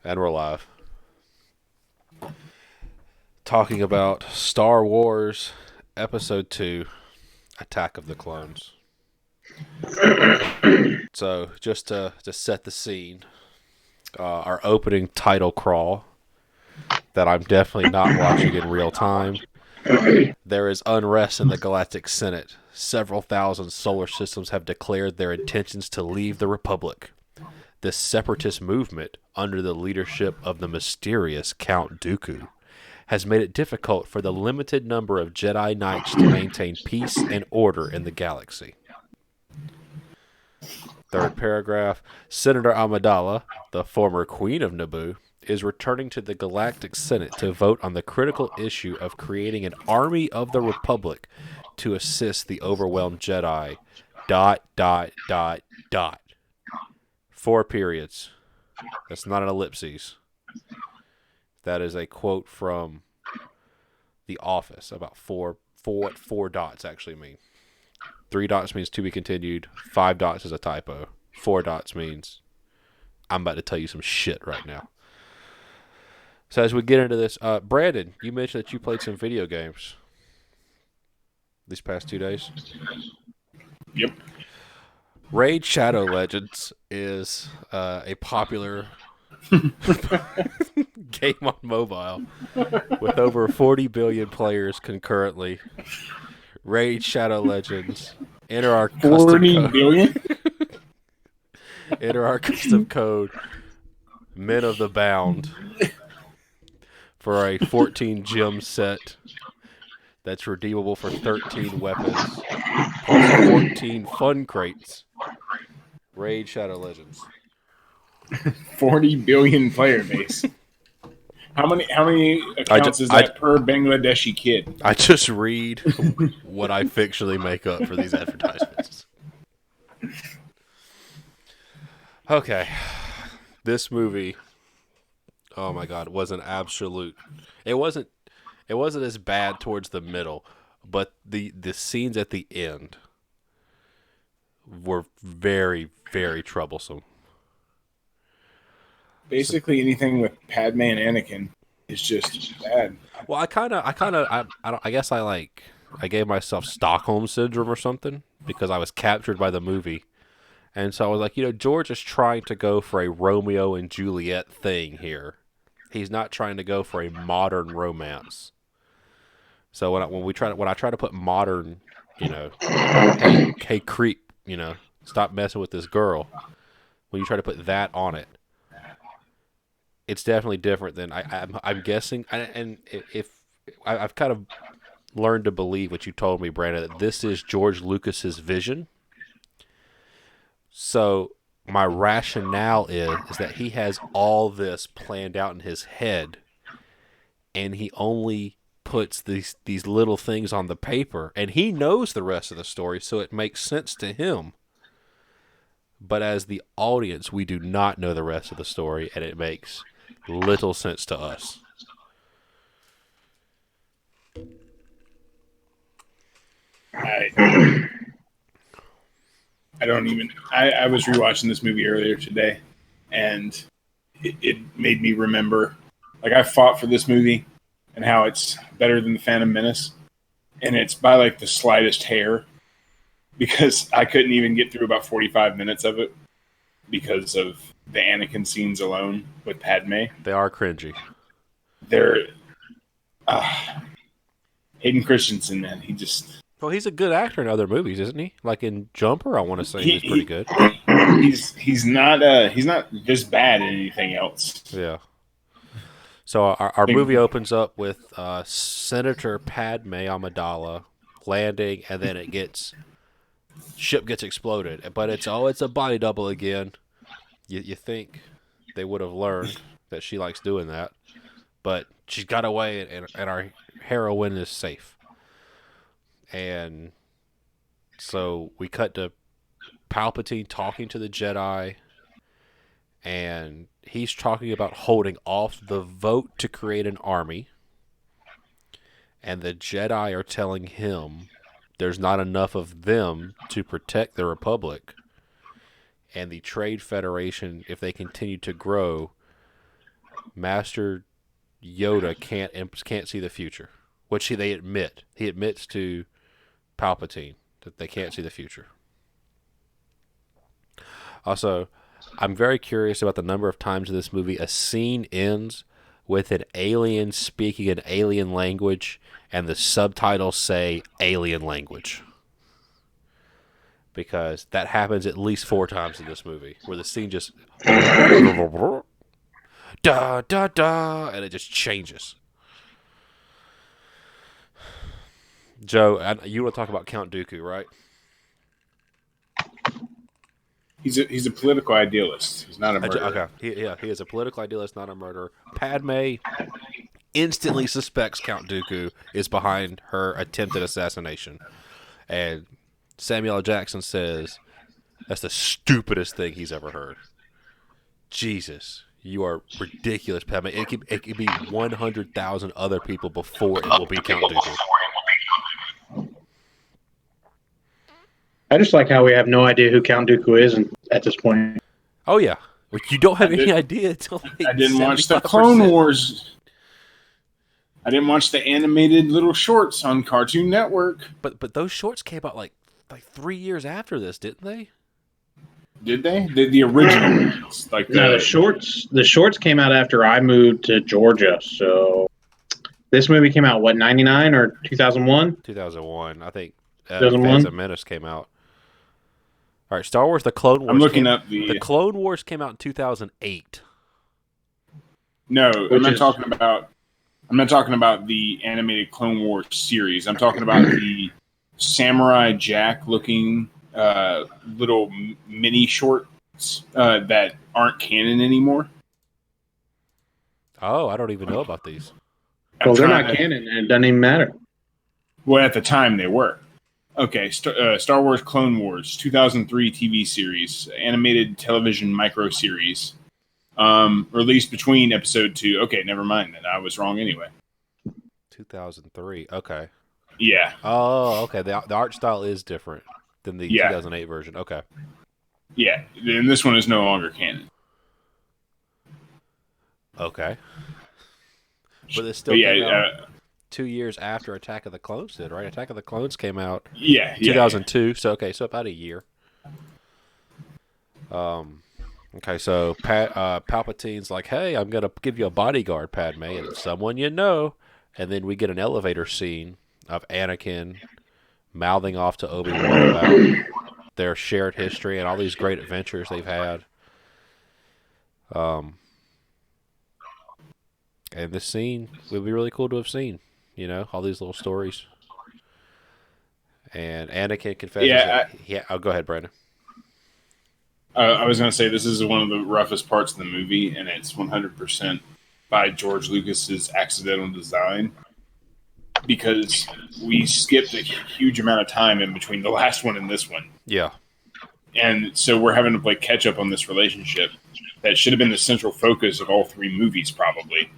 And we're live. Talking about Star Wars Episode 2 Attack of the Clones. So, just to set the scene, our opening title crawl that I'm definitely not watching in real time. There is unrest in the Galactic Senate. Several thousand solar systems have declared their intentions to leave the Republic. This separatist movement, under the leadership of the mysterious Count Dooku, has made it difficult for the limited number of Jedi Knights to maintain peace and order in the galaxy. Third paragraph, Senator Amidala, the former Queen of Naboo, is returning to the Galactic Senate to vote on the critical issue of creating an army of the Republic to assist the overwhelmed Jedi. ... Four periods. That's not an ellipses. That is a quote from The Office about what four dots actually mean. 3 dots means to be continued. 5 dots is a typo. 4 dots means I'm about to tell you some shit right now. So as we get into this, Brandon, you mentioned that you played some video games these past 2 days. Yep. Raid Shadow Legends is a popular game on mobile with over 40 billion players concurrently. Raid Shadow Legends. Enter our custom 40 code. billion? Enter our custom code, Men of the Bound, for a 14 gem set that's redeemable for 13 weapons, plus 14 fun crates. Raid Shadow Legends. 40 billion player base. How many accounts is that per Bangladeshi kid? I just read what I fictionally make up for these advertisements. Okay. This movie, oh my god, was an absolute... It wasn't as bad towards the middle, but the scenes at the end were very, very troublesome. Basically, anything with Padme and Anakin is just bad. Well, I guess I gave myself Stockholm syndrome or something because I was captured by the movie. And so I was like, George is trying to go for a Romeo and Juliet thing here. He's not trying to go for a modern romance. So when I try to put modern, hey creep, stop messing with this girl. When you try to put that on it, it's definitely different than I'm guessing. And if I've kind of learned to believe what you told me, Brandon, that this is George Lucas's vision. So my rationale is that he has all this planned out in his head, and he only puts these little things on the paper, and he knows the rest of the story, so it makes sense to him. But as the audience, we do not know the rest of the story, and it makes little sense to us. I don't even... I was rewatching this movie earlier today, and it made me remember... Like, I fought for this movie and how it's better than The Phantom Menace, and it's by, like, the slightest hair, because I couldn't even get through about 45 minutes of it because of the Anakin scenes alone with Padme. They are cringy. They're... Hayden Christensen, man, he just... Well, he's a good actor in other movies, isn't he? Like in Jumper, I want to say he's pretty good. He's not this bad in anything else. Yeah. So our movie opens up with Senator Padme Amidala landing, and then ship gets exploded. But it's a body double again. You think they would have learned that she likes doing that, but she's got away, and our heroine is safe. And so we cut to Palpatine talking to the Jedi, and he's talking about holding off the vote to create an army. And the Jedi are telling him there's not enough of them to protect the Republic. And the Trade Federation, if they continue to grow, Master Yoda can't see the future, which they admit. He admits to Palpatine that they can't see the future. Also, I'm very curious about the number of times in this movie a scene ends with an alien speaking an alien language and the subtitles say alien language. Because that happens at least 4 times in this movie, where the scene just da da da, and it just changes. Joe, you want to talk about Count Dooku, right? He's a political idealist. He's not a murderer. Okay, he is a political idealist, not a murderer. Padme instantly suspects Count Dooku is behind her attempted assassination, and Samuel L. Jackson says that's the stupidest thing he's ever heard. Jesus, you are ridiculous, Padme. It could be 100,000 other people before it will be Count Dooku. I just like how we have no idea who Count Dooku is at this point. Oh yeah, you don't have any idea until like I didn't watch the 75%. Clone Wars. I didn't watch the animated little shorts on Cartoon Network. But those shorts came out like 3 years after this, didn't they? Did they? The original ones, like No, the shorts came out after I moved to Georgia. So this movie came out, what, 99 or 2001? 2001, I think. 2001? Phantom Menace came out. All right, Star Wars: The Clone Wars. I'm looking up the Clone Wars came out in 2008. No, I'm not talking about the animated Clone Wars series. I'm talking about the Samurai Jack looking little mini shorts that aren't canon anymore. Oh, I don't even know about these. Well, they're not canon, and it doesn't even matter. Well, at the time they were. Okay, Star Wars Clone Wars 2003 TV series, animated television micro series, released between episode 2. Okay, never mind then. I was wrong anyway. 2003. Okay. Yeah. Oh, okay. The art style is different than the 2008 version. Okay. Yeah, and this one is no longer canon. Okay. But it's still 2 years after Attack of the Clones did, right? Attack of the Clones came out 2002, so about a year. Okay, so Palpatine's like, hey, I'm going to give you a bodyguard, Padme, and it's someone you know. And then we get an elevator scene of Anakin mouthing off to Obi-Wan about their shared history and all these great adventures they've had. And this scene would be really cool to have seen, you know, all these little stories. And Anakin confesses. Oh, go ahead, Brandon. I was going to say this is one of the roughest parts of the movie, and it's 100% by George Lucas's accidental design, because we skipped a huge amount of time in between the last one and this one. Yeah. And so we're having to play catch up on this relationship that should have been the central focus of all 3 movies, probably.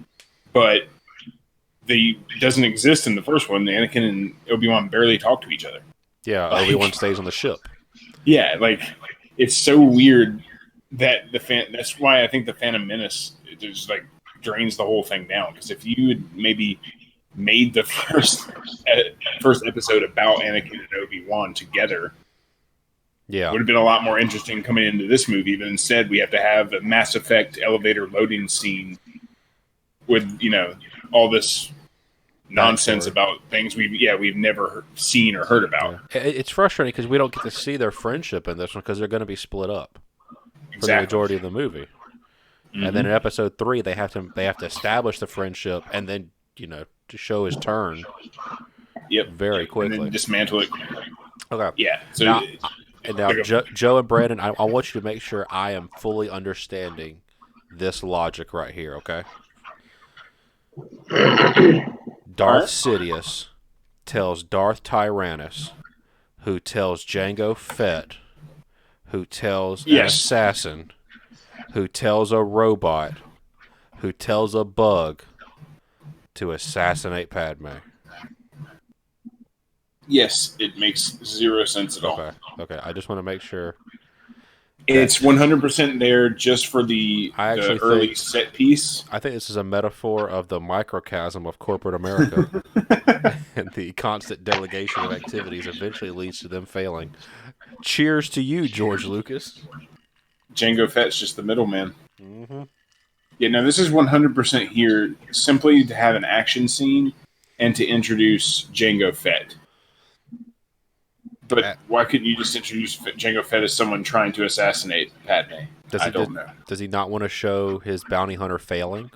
But they doesn't exist in the first one. Anakin and Obi-Wan barely talk to each other. Yeah, Obi-Wan stays on the ship. Yeah, it's so weird that that's why I think the Phantom Menace just drains the whole thing down. Because if you had maybe made the first episode about Anakin and Obi-Wan together, it would have been a lot more interesting coming into this movie. But instead, we have to have a Mass Effect elevator loading scene with all this nonsense about things we've never seen or heard about. Yeah. It's frustrating because we don't get to see their friendship in this one because they're going to be split up for the majority of the movie. Mm-hmm. And then in episode 3, they have to establish the friendship and then to show his turn. Yep. Very quickly. And then dismantle it. Okay. Yeah. So now Joe and Brandon, I want you to make sure I am fully understanding this logic right here. Okay. Darth Sidious tells Darth Tyrannus, who tells Jango Fett, who tells an assassin, who tells a robot, who tells a bug to assassinate Padme. Yes, it makes zero sense at all. Okay, I just want to make sure. It's 100% there just for the early think, set piece. I think this is a metaphor of the microcosm of corporate America, and the constant delegation of activities eventually leads to them failing. Cheers to you, George Lucas. Jango Fett's just the middleman. Mm-hmm. Yeah, no, this is 100% here simply to have an action scene and to introduce Jango Fett. But why couldn't you just introduce Jango Fett as someone trying to assassinate Padme? I don't know. Does he not want to show his bounty hunter failing?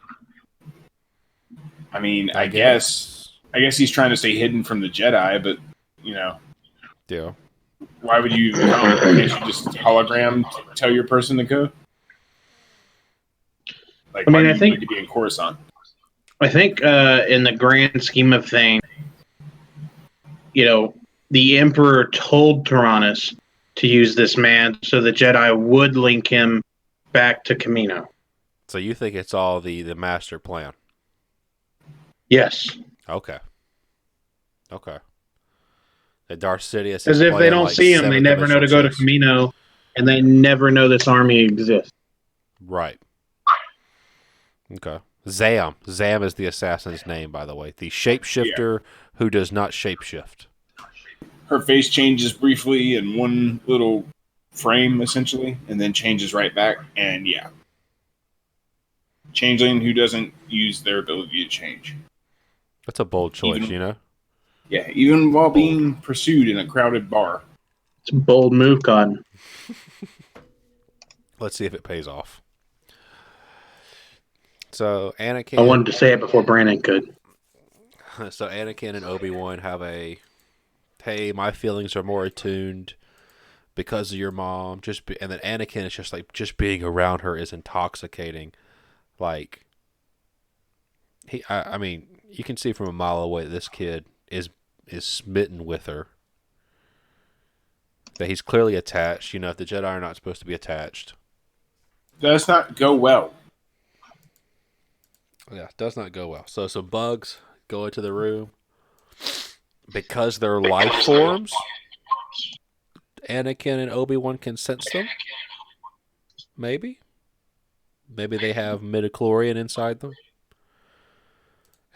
I mean, I guess he's trying to stay hidden from the Jedi, but, you know. Yeah. Why would you come? Can't you just hologram tell your person to go? Like, I think need to be in Coruscant? I think in the grand scheme of things, you know, the Emperor told Tyrannus to use this man so the Jedi would link him back to Kamino. So you think it's all the master plan? Yes. Okay. That Darth Sidious. As if they don't see him, they never know to go to Kamino, and they never know this army exists. Right. Okay. Zam. Zam is the assassin's name, by the way. The shapeshifter who does not shapeshift. Her face changes briefly in one little frame, essentially, and then changes right back. And changeling who doesn't use their ability to change. That's a bold choice, you know? Yeah, even while being pursued in a crowded bar. It's a bold move, Cotton. Let's see if it pays off. So, Anakin... I wanted to say it before Brandon could. So, Anakin and Obi-Wan have a... Hey, my feelings are more attuned because of your mom. And then Anakin is just like, just being around her is intoxicating. Like, I mean, you can see from a mile away that this kid is smitten with her. That he's clearly attached. You know, if the Jedi are not supposed to be attached. Does not go well. Yeah, does not go well. So some bugs go into the room. Because they're life forms, Anakin and Obi-Wan can sense them. Maybe they have midichlorian inside them.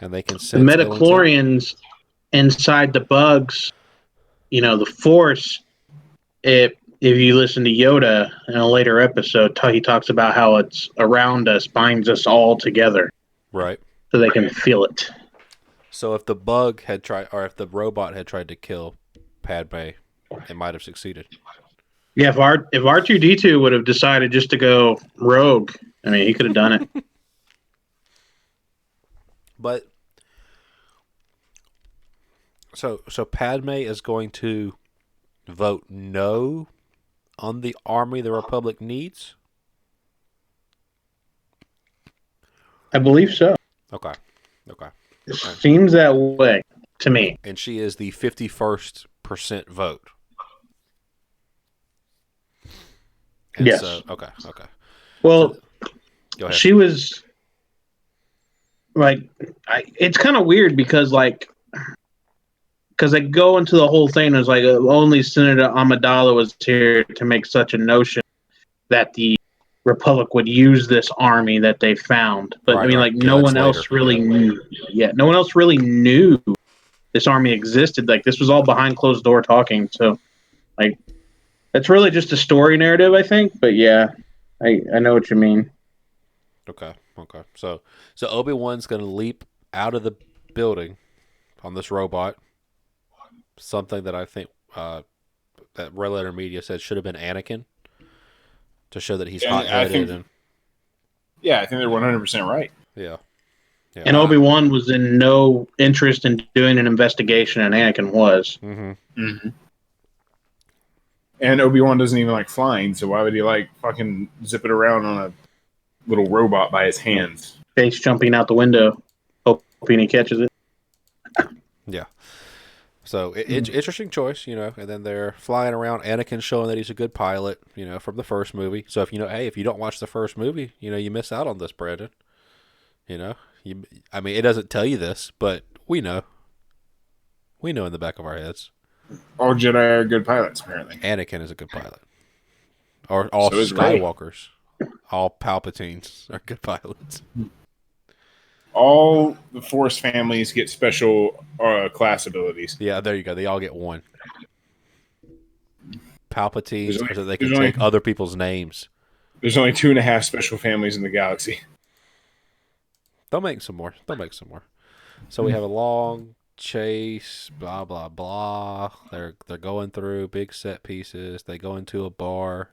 And they can sense the midichlorians inside the bugs, you know, the Force, if you listen to Yoda in a later episode, he talks about how it's around us, binds us all together. Right. So they can feel it. So if the bug had tried, or if the robot had tried to kill Padme, it might have succeeded. Yeah, if R2-D2 would have decided just to go rogue, I mean, he could have done it. But so Padme is going to vote no on the army the Republic needs? I believe so. Okay. It seems that way to me. And she is the 51st% vote. And yes. So, okay. Well, so, go ahead. She was like, it's kind of weird because they go into the whole thing. It's like only Senator Amidala was here to make such a notion that the Republic would use this army that they found, but right, I mean, like no one else really knew. Yeah, no one else really knew this army existed. Like this was all behind closed door talking. So, like, it's really just a story narrative, I think. But yeah, I know what you mean. Okay. So Obi-Wan's gonna leap out of the building on this robot. Something that I think that Red Letter Media said should have been Anakin. To show that he's hot-headed. I think they're 100% right. Yeah. And Obi-Wan was in no interest in doing an investigation, and Anakin was. Mm-hmm. And Obi-Wan doesn't even like flying, so why would he like fucking zip it around on a little robot by his hands? Face jumping out the window, hoping he catches it. Yeah. So interesting choice, you know. And then they're flying around. Anakin showing that he's a good pilot, you know, from the first movie. So if you don't watch the first movie, you know, you miss out on this, Brandon. You know, I mean, it doesn't tell you this, but we know. We know in the back of our heads. All Jedi are good pilots, apparently. Anakin is a good pilot. Or all So is Rey. Skywalkers. All Palpatines are good pilots. All the Force families get special class abilities. Yeah, there you go. They all get one. Palpatines, so they can there's only- take other people's names. There's only 2.5 special families in the galaxy. They'll make some more. So we have a long chase, blah blah blah. They're going through big set pieces. They go into a bar.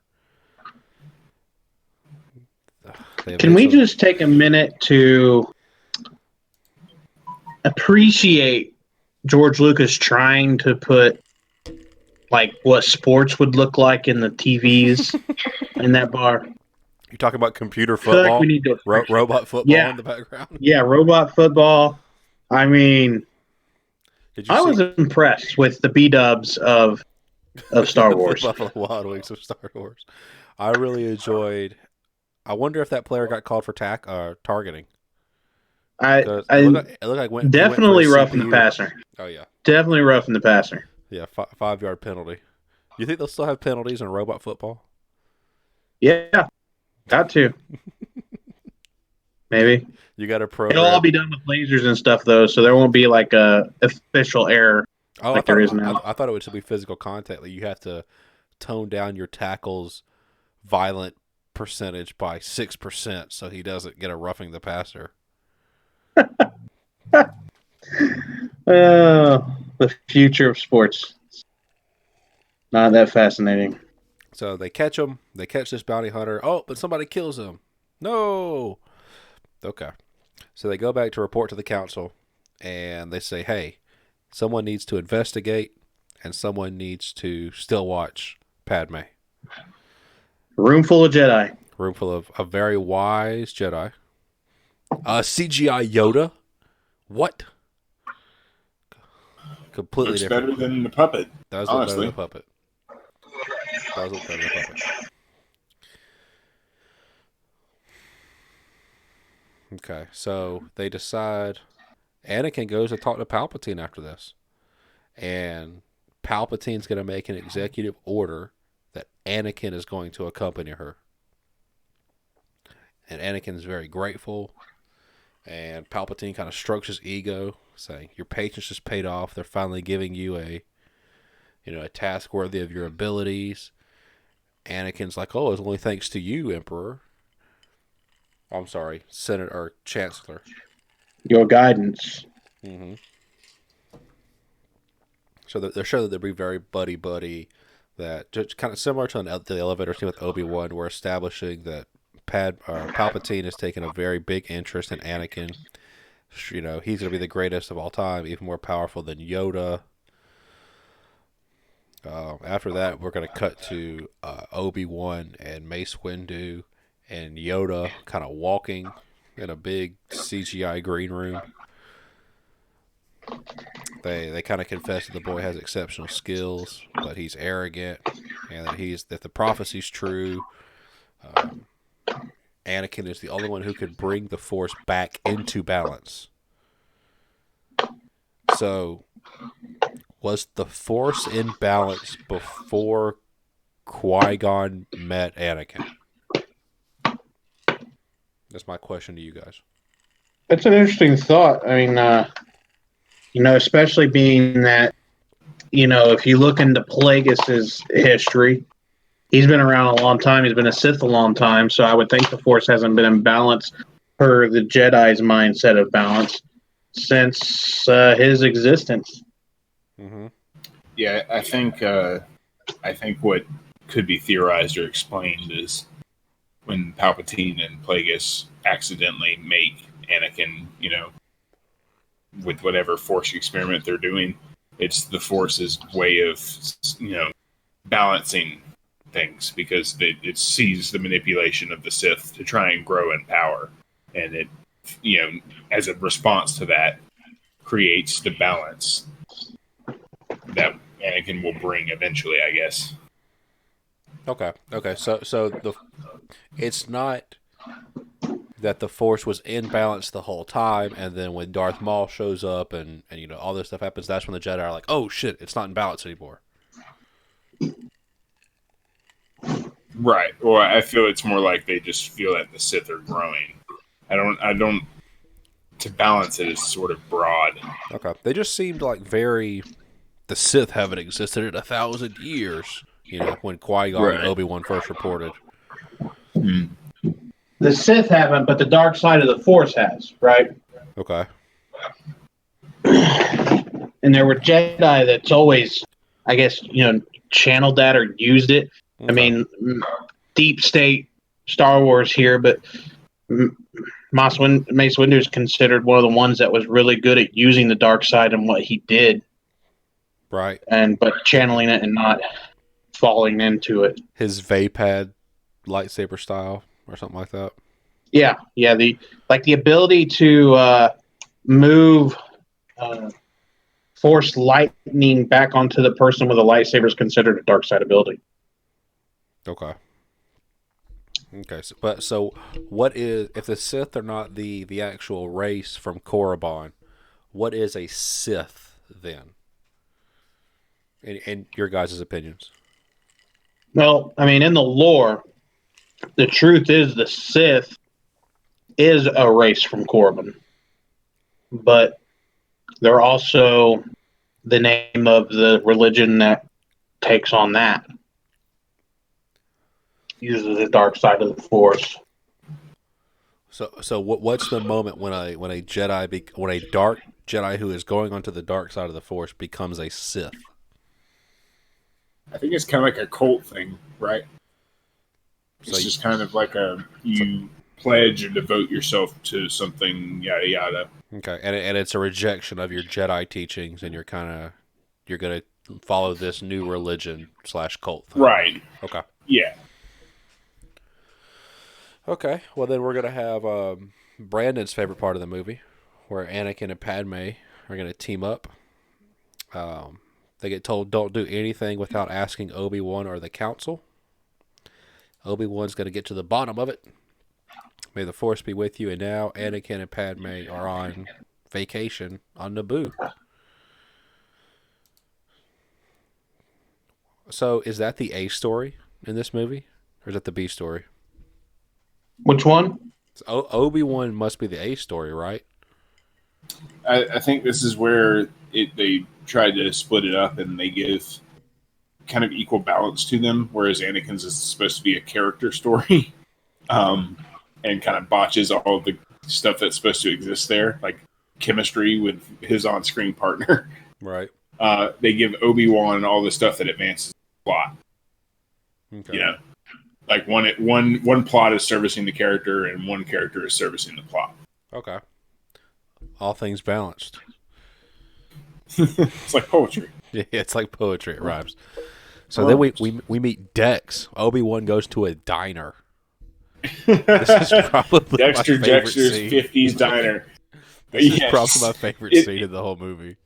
Can we just take a minute to appreciate George Lucas trying to put like what sports would look like in the TVs in that bar? You're talking about computer I feel like football, we need to robot football Yeah. in the background. Yeah, robot football. I mean, Did you I see was impressed with the B-dubs of Star Wars. Buffalo Wild Wings of Star Wars? I really enjoyed. I wonder if that player got called for targeting. I It looked like he went for a definitely roughing the CPU. passer. Oh yeah, Definitely roughing the passer. yeah, 5-yard penalty. You think they'll still have penalties in robot football? Yeah, got to. Maybe You got to it'll program. all be done with lasers and stuff though, so there won't be like a official error. Oh, like there is now. I thought it would still be physical contact. Like you have to tone down your tackle's violent percentage by 6% so he doesn't get a roughing the passer. The future of sports. Not that fascinating. So they catch him. They catch this bounty hunter. Oh, but somebody kills him. No. Okay. So they go back to report to the council, and they say, hey, someone needs to investigate, and someone needs to still watch Padme. Room full of Jedi. Room full of a very wise Jedi. CGI Yoda? What? Completely Looks different. better than the puppet. Does look better honestly. than a puppet. Does look better than a puppet. Okay, so they decide Anakin goes to talk to Palpatine after this. And Palpatine's going to make an executive order that Anakin is going to accompany her. And Anakin is very grateful. And Palpatine kind of strokes his ego, saying, your patience is paid off. They're finally giving you a task worthy of your abilities. Anakin's like, oh, it's only thanks to you, Emperor. I'm sorry, Senator or Chancellor. Your guidance. Mm-hmm. So they're showing that they'll be very buddy. That just kind of similar to the elevator scene with Obi-Wan, we're establishing that Palpatine has taken a very big interest in Anakin. He's going to be the greatest of all time, even more powerful than Yoda. After that, we're going to cut to Obi-Wan and Mace Windu and Yoda kind of walking in a big CGI green room. They kind of confess that the boy has exceptional skills, but he's arrogant, and that the prophecy's true. Anakin is the only one who could bring the Force back into balance. So, was the Force in balance before Qui-Gon met Anakin? That's my question to you guys. That's an interesting thought. I mean, especially being that, if you look into Plagueis's history, he's been around a long time. He's been a Sith a long time, so I would think the Force hasn't been in balance per the Jedi's mindset of balance since his existence. Mm-hmm. Yeah, I think what could be theorized or explained is when Palpatine and Plagueis accidentally make Anakin, with whatever Force experiment they're doing, it's the Force's way of, balancing things because it sees the manipulation of the Sith to try and grow in power, and it, as a response to that, creates the balance that Anakin will bring eventually, I guess. Okay. So it's not that the Force was in balance the whole time, and then when Darth Maul shows up and all this stuff happens, that's when the Jedi are like, oh shit, it's not in balance anymore. Right. Well, I feel it's more like they just feel that the Sith are growing. I don't. To balance it is sort of broad. Okay. They just seemed like very. The Sith haven't existed in 1,000 years. When Qui-Gon and Right. Obi-Wan first reported. The Sith haven't, but the dark side of the Force has, right? Okay. And there were Jedi that's always, I guess, channeled that or used it. Okay. I mean, deep state Star Wars here, but Mace Windu is considered one of the ones that was really good at using the dark side and what he did, Right. but channeling it and not falling into it. His Vapad lightsaber style or something like that. Yeah. The ability to move force lightning back onto the person with a lightsaber is considered a dark side ability. Okay. So what is, if the Sith are not the actual race from Korriban, what is a Sith then? In your guys' opinions. Well, I mean, in the lore, the truth is the Sith is a race from Korriban, but they're also the name of the religion that takes on that. Uses the dark side of the Force. So what's the moment when a Jedi when a dark Jedi who is going onto the dark side of the Force becomes a Sith? I think it's kind of like a cult thing, right? So It's just kind of like you pledge or devote yourself to something, yada yada. Okay, and it's a rejection of your Jedi teachings, and you're gonna follow this new religion / cult thing. Right. Okay. Yeah. Okay. Well, then we're gonna have Brandon's favorite part of the movie, where Anakin and Padme are gonna team up. They get told don't do anything without asking Obi-Wan or the Council. Obi-Wan's gonna get to the bottom of it. May the Force be with you. And now Anakin and Padme are on vacation on Naboo. So is that the A story in this movie? Or is that the B story? Which one? So Obi-Wan must be the A story, right? I think this is where they tried to split it up and they give kind of equal balance to them, whereas Anakin's is supposed to be a character story. And kind of botches all of the stuff that's supposed to exist there, like chemistry with his on-screen partner. Right. They give Obi-Wan all the stuff that advances the plot. Okay. Like one plot is servicing the character, and one character is servicing the plot. Okay. All things balanced. It's like poetry. Yeah, it's like poetry. It rhymes. So then we meet Dex. Obi-Wan goes to a diner. This is probably Dexter my favorite Jester's scene. 50s diner. This is probably my favorite scene in the whole movie.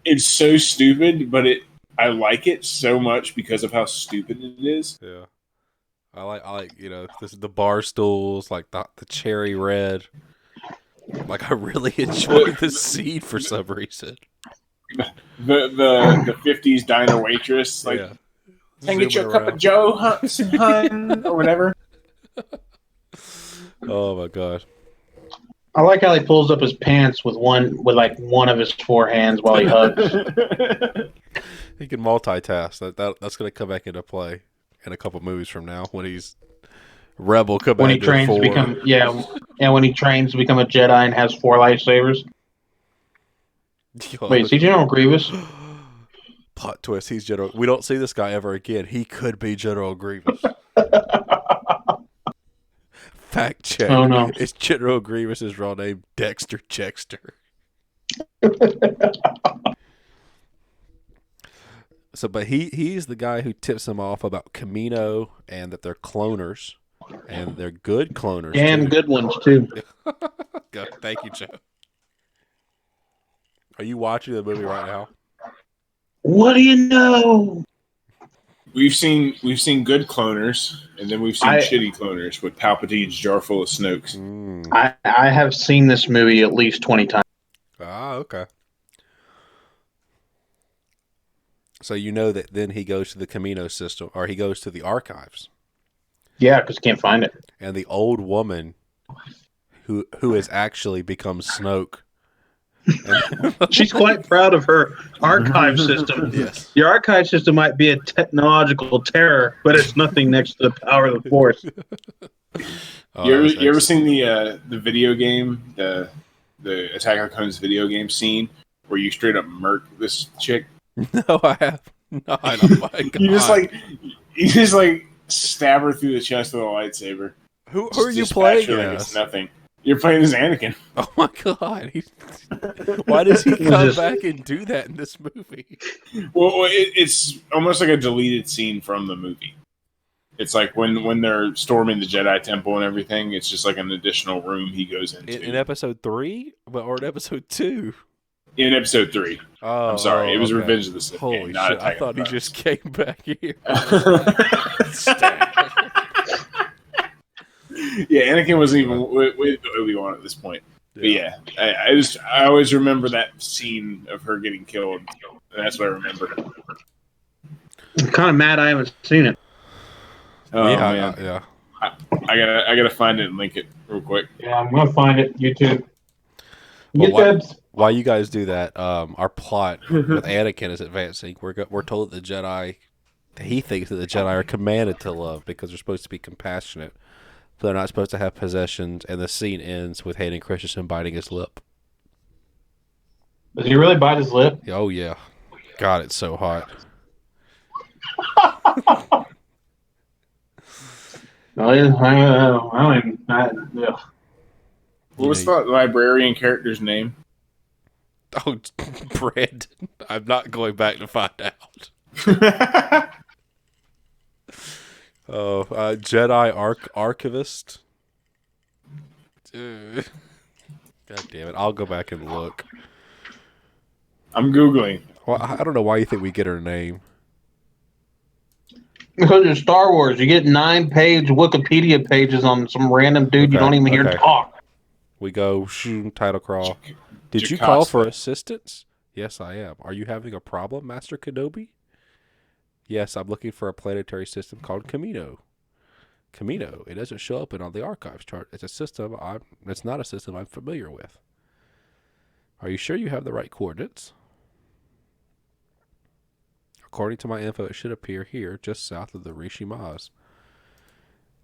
It's so stupid, but I like it so much because of how stupid it is. Yeah. I like this is the bar stools, like the cherry red. Like I really enjoyed this scene for some reason. The 50s diner waitress, like, Yeah. can I get you a Zooming cup around. of Joe, hun, or whatever? Oh my god. I like how he pulls up his pants with one of his four hands while he hugs. He can multitask. That's going to come back into play in a couple movies from now when he's Rebel Commander When he trains 4. to become when he trains to become a Jedi and has 4 lightsabers. Wait, is he General Grievous? Plot twist. He's General. We don't see this guy ever again. He could be General Grievous. Fact check. Oh no. Is General Grievous' real name Dexter Jechter? So, but he's the guy who tips him off about Camino and that they're cloners, and they're good cloners. Damn too. good ones too. Good. Thank you, Joe. Are you watching the movie right now? What do you know? We've seen good cloners, and then we've seen shitty cloners with Palpatine's jar full of Snokes. I have seen this movie at least 20 times. Ah, okay. So you know that then he goes to the Camino system, or he goes to the archives. Yeah, because can't find it. And the old woman who has actually become Snoke. She's quite proud of her archive system. Yes. Your archive system might be a technological terror, but it's nothing next to the power of the Force. Oh, You ever seen the video game, the Attack of the Clones video game scene where you straight up murk this chick? No, I have not. Oh my God. you just like stab her through the chest with a lightsaber. Who Just are you dispatch playing her like as? it's nothing. You're playing as Anakin. Oh my God! Why does he come back and do that in this movie? Well, it's almost like a deleted scene from the movie. It's like when they're storming the Jedi Temple and everything. It's just like an additional room he goes into. In episode 3, or in episode 2? In episode 3. Oh, I'm sorry. It was okay. Revenge of the Sith. Holy game, not shit! I Attack of thought the he Clones. just came back here. Yeah, Anakin wasn't even with Obi-Wan at this point. But yeah, I always remember that scene of her getting killed. And that's what I remember. I'm kind of mad I haven't seen it. Oh yeah, man, yeah. I gotta find it and link it real quick. Yeah, I'm gonna find it. YouTube. Well, while you guys do that, our plot with Anakin is advancing. We're told that the Jedi, he thinks that the Jedi are commanded to love because they're supposed to be compassionate. But they're not supposed to have possessions, and the scene ends with Hayden Christensen biting his lip. Does he really bite his lip? Oh yeah, God, it's so hot. I don't even. Yeah. What was the librarian character's name? Oh, Brandon. I'm not going back to find out. Oh, Jedi Archivist. God damn it! I'll go back and look. I'm Googling. Well, I don't know why you think we get her name. Because it's Star Wars, you get 9-page Wikipedia pages on some random dude you Okay, don't even hear okay. talk. We go title crawl. Did you Jocasta. call for assistance? Yes, I am. Are you having a problem, Master Kenobi? Yes, I'm looking for a planetary system called Camino. Camino. It doesn't show up on the archives chart. It's a system. It's not a system I'm familiar with. Are you sure you have the right coordinates? According to my info, it should appear here, just south of the Rishi Maz.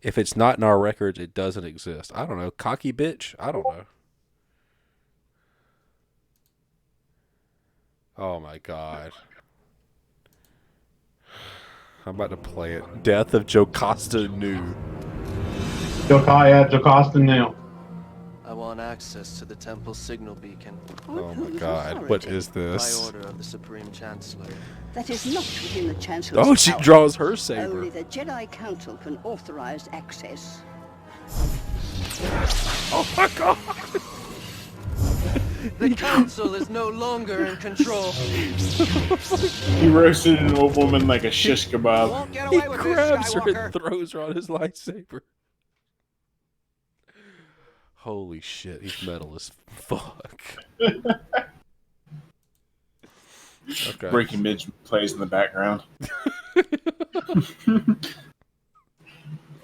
If it's not in our records, it doesn't exist. I don't know. Cocky bitch? I don't know. Oh my God. I'm about to play it. Death of Jocasta Nu. Jocasta Nu. I want access to the temple signal beacon Oh my God. What is by this? order of the Supreme Chancellor. That is not within the Chancellor's Oh, she power. draws her saber. Only the Jedi Council can authorize access. Oh my God. The council is no longer in control. He roasted an old woman like a shish kebab. Won't get He away with this, grabs her and Skywalker. throws her on his lightsaber. Holy shit, he's metal as fuck. Okay. Breaking Midge plays in the background.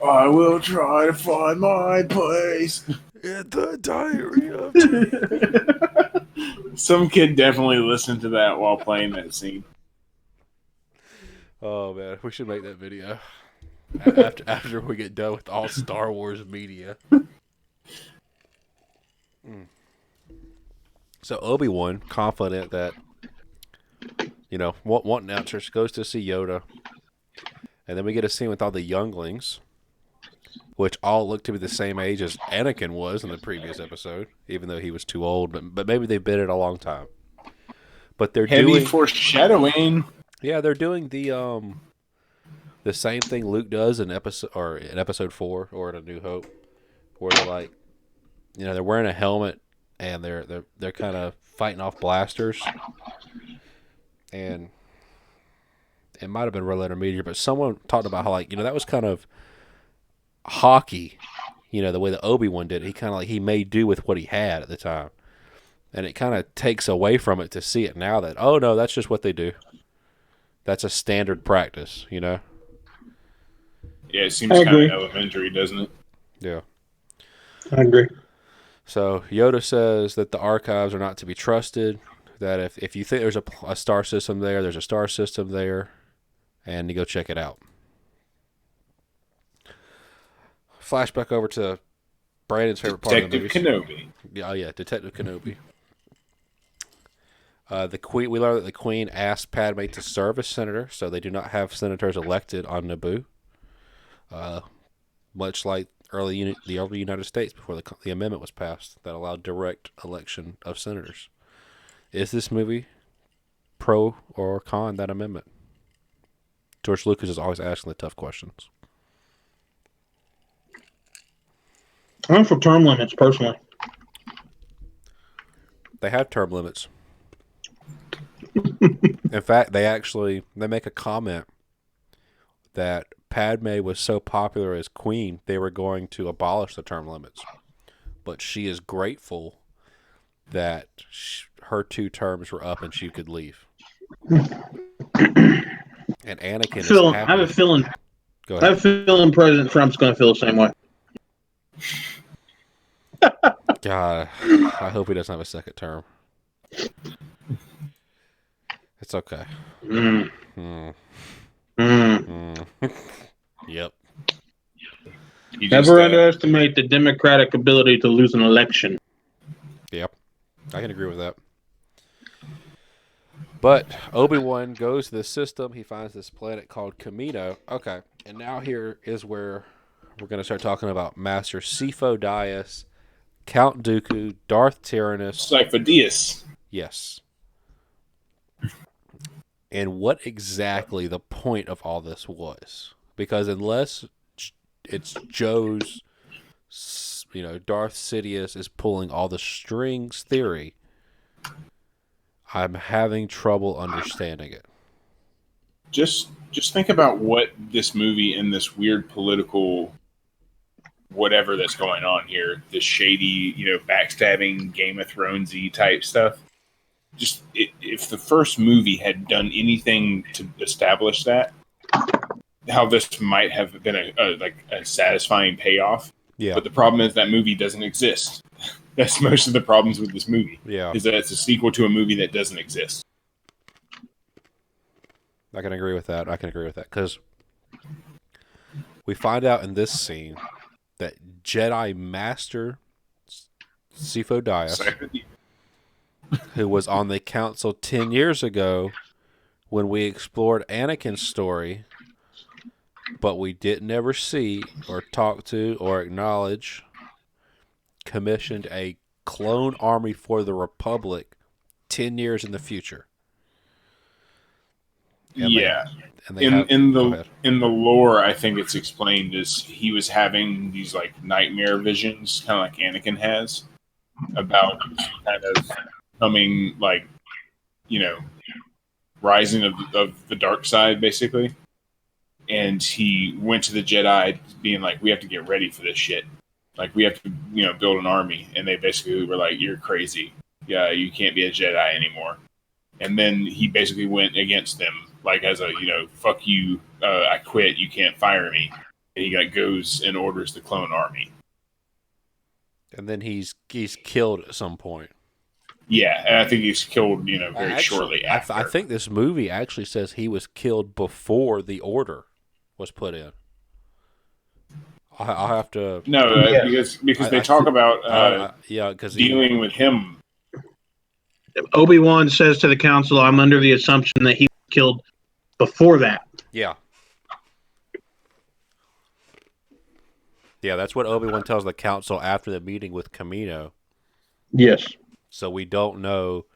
I will try to find my place. In the diary of Some kid definitely listened to that while playing that scene. Oh man, we should make that video after we get done with all Star Wars media. So Obi-Wan, confident that one announcer goes to see Yoda, and then we get a scene with all the younglings, which all look to be the same age as Anakin was in the previous episode, even though he was too old. But maybe they've been it a long time. But they're Heavy doing foreshadowing. Yeah, they're doing the same thing Luke does in episode 4 or in A New Hope, where they're like, they're wearing a helmet and they're kind of fighting off blasters, and it might have been Red Letter Meteor, but someone talked about how that was kind of hockey, the way that Obi-Wan did it. He kind of he made do with what he had at the time, and it kind of takes away from it to see it now that, oh no, that's just what they do. That's a standard practice, Yeah, Yeah, it seems I kind agree. of elementary, doesn't it? Yeah. I agree. So Yoda says that the archives are not to be trusted. That if you think there's a star system there, there's a star system there, and you go check it out. Flashback over to Brandon's favorite part of the Detective movie. Kenobi. Yeah, Detective Kenobi. The Queen. We learned that the Queen asked Padme to serve as senator, so they do not have senators elected on Naboo. Much like the early United States before the amendment was passed that allowed direct election of senators. Is this movie pro or con that amendment? George Lucas is always asking the tough questions. I'm for term limits personally. They have term limits. In fact, they make a comment that Padme was so popular as queen, they were going to abolish the term limits. But she is grateful that her 2 terms were up and she could leave. And Anakin is happy. I have a feeling. Go I ahead. have a feeling President Trump's going to feel the same way. God, I hope he doesn't have a second term. It's okay. Mm. Mm. Mm. Yep. You just, Never underestimate the Democratic ability to lose an election. Yep. I can agree with that. But Obi-Wan goes to the system. He finds this planet called Kamino. Okay. And now here is where we're going to start talking about Master Sifo Dyas, Count Dooku, Darth Tyrannus. Sifo-Dyas. Yes. And what exactly the point of all this was. Because unless it's Joe's, Darth Sidious is pulling all the strings theory, I'm having trouble understanding it. Just think about what this movie and this weird political whatever that's going on here, this shady, backstabbing Game of Thrones-y type stuff. Just if the first movie had done anything to establish that, how this might have been a satisfying payoff. Yeah. But the problem is that movie doesn't exist. That's most of the problems with this movie. Yeah. Is that it's a sequel to a movie that doesn't exist. I can agree with that. Because we find out in this scene that Jedi Master Sifo Dyas, who was on the council 10 years ago when we explored Anakin's story, but we didn't ever see or talk to or acknowledge, commissioned a clone army for the Republic 10 years in the future. And in the lore, I think it's explained as he was having these nightmare visions, kind of like Anakin has, about kind of coming rising of the dark side, basically. And he went to the Jedi being like, we have to get ready for this shit. We have to, build an army. And they basically were like, you're crazy. Yeah, you can't be a Jedi anymore. And then he basically went against them, as a, fuck you, I quit, you can't fire me. And he goes and orders the clone army. And then he's killed at some point. Yeah, and I think he's killed, very shortly after. I think this movie actually says he was killed before the order was put in. I'll have to... No, because they talk about dealing with him. Obi-Wan says to the council, I'm under the assumption that he was killed before that. Yeah. Yeah, that's what Obi-Wan tells the council after the meeting with Kamino. Yes. So we don't know,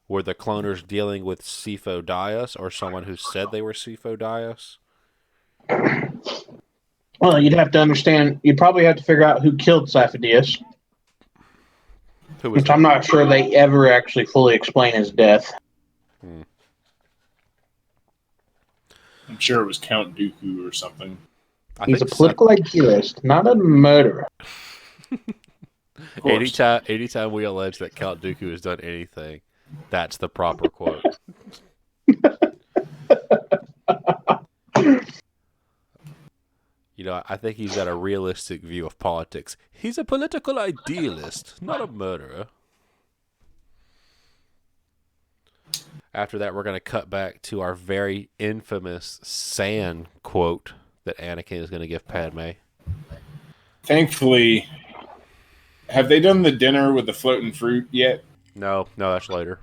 were the cloners dealing with Sifo Dyas or someone who said they were Sifo Dyas? Well, you'd have to understand, you'd probably have to figure out who killed Sifo-Dyas. Which I'm not sure they ever actually fully explain his death. I'm sure it was Count Dooku or something. He's a political idealist, not a murderer. Anytime we allege that Count Dooku has done anything, that's the proper quote. I think he's got a realistic view of politics. He's a political idealist, not a murderer. After that, we're going to cut back to our very infamous sand quote that Anakin is going to give Padme. Thankfully, have they done the dinner with the floating fruit yet? No, that's later.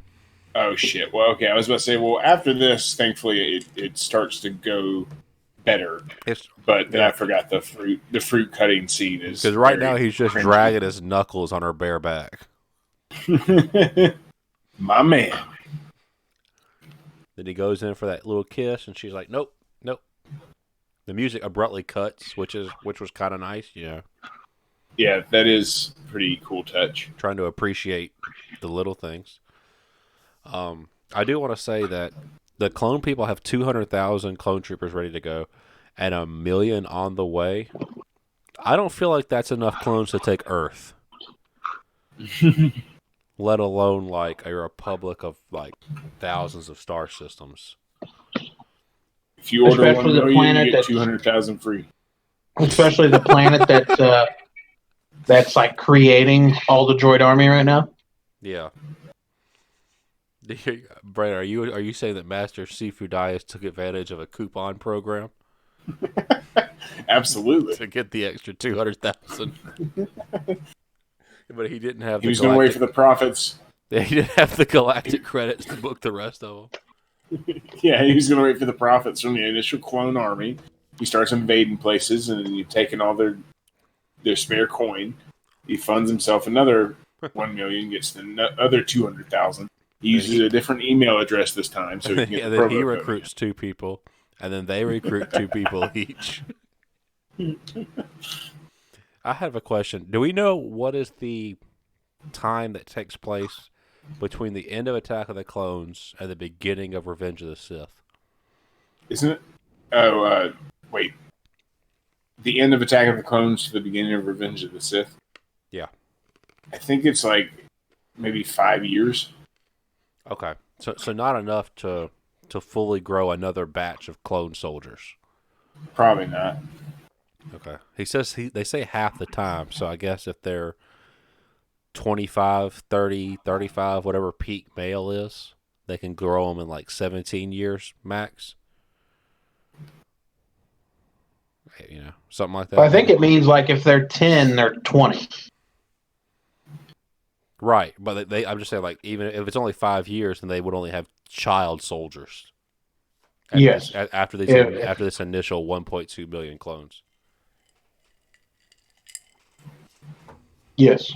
Oh, shit. Well, okay. I was about to say, well, after this, thankfully, it starts to go better. But then I forgot the fruit cutting scene is... Because right now he's just dragging his knuckles on her bare back. My man. Then he goes in for that little kiss, and she's like, nope. The music abruptly cuts, which was kind of nice, Yeah, that is a pretty cool touch. Trying to appreciate the little things. I do want to say that the clone people have 200,000 clone troopers ready to go and 1 million on the way. I don't feel like that's enough clones to take Earth. Let alone like a republic of like thousands of star systems. If you order Especially 1 the million, planet you get that's- 200,000 free. Especially the planet that's like creating all the droid army right now. Yeah. Brad, are you saying that Master Sifu Dias took advantage of a coupon program Absolutely. to get the extra 200,000? But he didn't have. He was going to wait for the profits. He didn't have the galactic credits to book the rest of them. Yeah, he was going to wait for the profits from the initial clone army. He starts invading places, and then you've taken all their spare coin. He funds himself another 1 million, gets the other 200,000. He uses a different email address this time, so he can get and the then promo he code. recruits 2 people, and then they recruit 2 people each. I have a question. Do we know what is the time that takes place between the end of Attack of the Clones and the beginning of Revenge of the Sith? Isn't it? Oh, wait. The end of Attack of the Clones to the beginning of Revenge of the Sith? Yeah. I think it's like maybe 5 years. Okay. So not enough to fully grow another batch of clone soldiers. Probably not. Okay. He says they say half the time, so I guess if they're 25, 30, 35, whatever peak male is, they can grow them in like 17 years max. Something like that. I think it means like if they're 10, they're 20. Right, but I'm just saying, like, even if it's only 5 years, then they would only have child soldiers. Yes. After this initial 1.2 million clones. Yes.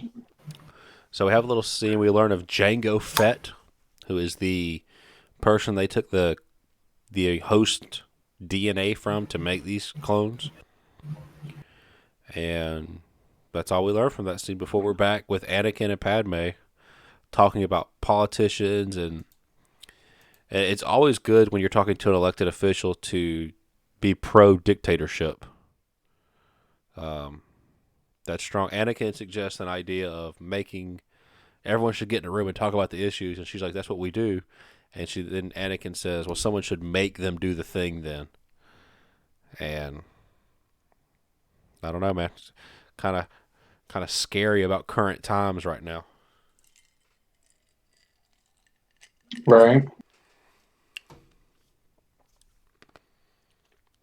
So we have a little scene. We learn of Jango Fett, who is the person they took the host DNA from to make these clones. And that's all we learn from that scene before we're back with Anakin and Padme talking about politicians, and it's always good when you're talking to an elected official to be pro-dictatorship. That's strong. Anakin suggests an idea of making everyone should get in a room and talk about the issues, and she's like, "That's what we do." And then Anakin says, "Well, someone should make them do the thing then." And I don't know, man. It's kind of scary about current times right now. Right.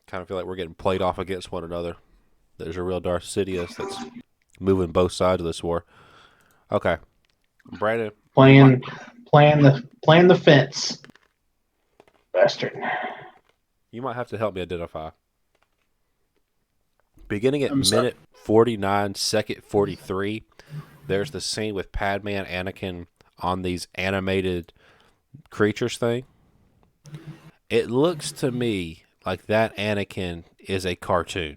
Kind of feel like we're getting played off against one another. There's a real Darth Sidious that's moving both sides of this war. Okay, Brandon, Playing the fence. Bastard. you might have to help me identify. Beginning at I'm sorry. minute 49, second 43, there's the scene with Padme and Anakin on these animated creatures thing. It looks to me like that Anakin is a cartoon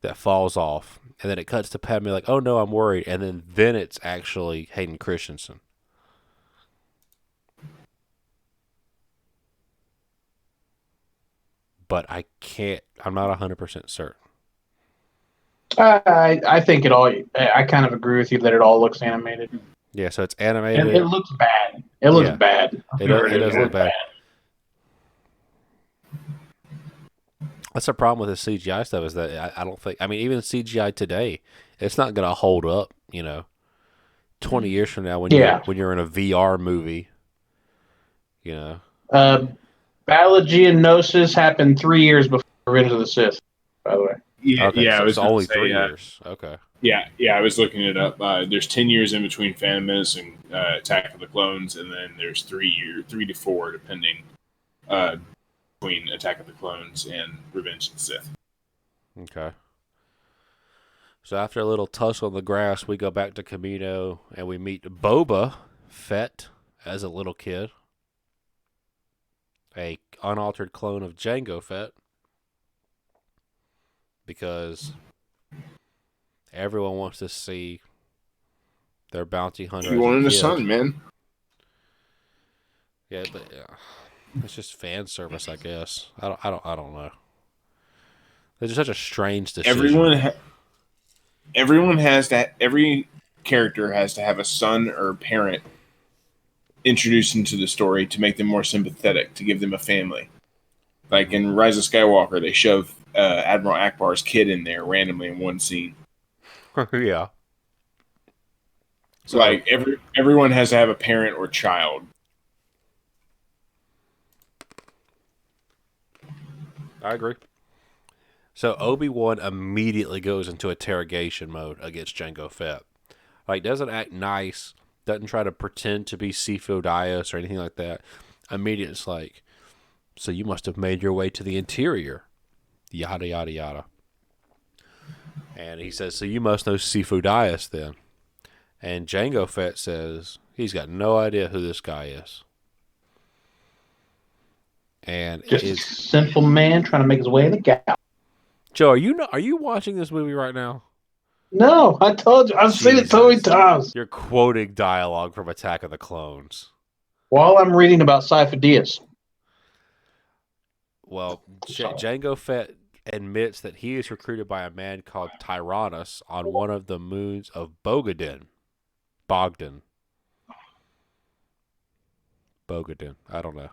that falls off, and then it cuts to Padme like, "Oh no, I'm worried," and then it's actually Hayden Christensen. But I'm not 100% certain. I think it all. I kind of agree with you that it all looks animated. Yeah, so it's It, animated. it looks bad. It looks Yeah. bad. It does look bad. That's the problem with the CGI stuff is that I don't think. I mean, even CGI today, it's not gonna hold up. 20 years from now when you're in a VR movie. Battle of Geonosis happened 3 years before Revenge of the Sith. By the way. Yeah, Okay, yeah. so I was it's gonna only say, 3 years. Okay. Yeah, I was looking it up. There's 10 years in between Phantom Menace and Attack of the Clones, and then there's 3 to 4, depending, between Attack of the Clones and Revenge of the Sith. Okay. So after a little tussle on the grass, we go back to Kamino and we meet Boba Fett as a little kid, a unaltered clone of Jango Fett, because everyone wants to see their bounty hunter. He as wanted a a kid. son, man. Yeah, but it's just fan service, I guess. I don't know. It's just such a strange decision. Everyone has that. Every character has to have a son or parent introduced into the story to make them more sympathetic, to give them a family. Like in Rise of Skywalker, they shove Admiral Akbar's kid in there randomly in one scene. Yeah. So like everyone has to have a parent or child. I agree. So Obi-Wan immediately goes into interrogation mode against Jango Fett. Like, doesn't act nice, doesn't try to pretend to be Sifo Dyas or anything like that. Immediately it's like, so you must have made your way to the interior. Yada, yada, yada. And he says, so you must know Sifo Dyas then. And Jango Fett says, he's got no idea who this guy is. And Just a simple man trying to make his way in the gap. Joe, are you watching this movie right now? No, I told you. I've seen it so many times. You're quoting dialogue from Attack of the Clones. While I'm reading about Sifo Dyas. Well, Jango Fett admits that he is recruited by a man called Tyrannus on one of the moons of Bogdan. Bogdan. I don't know.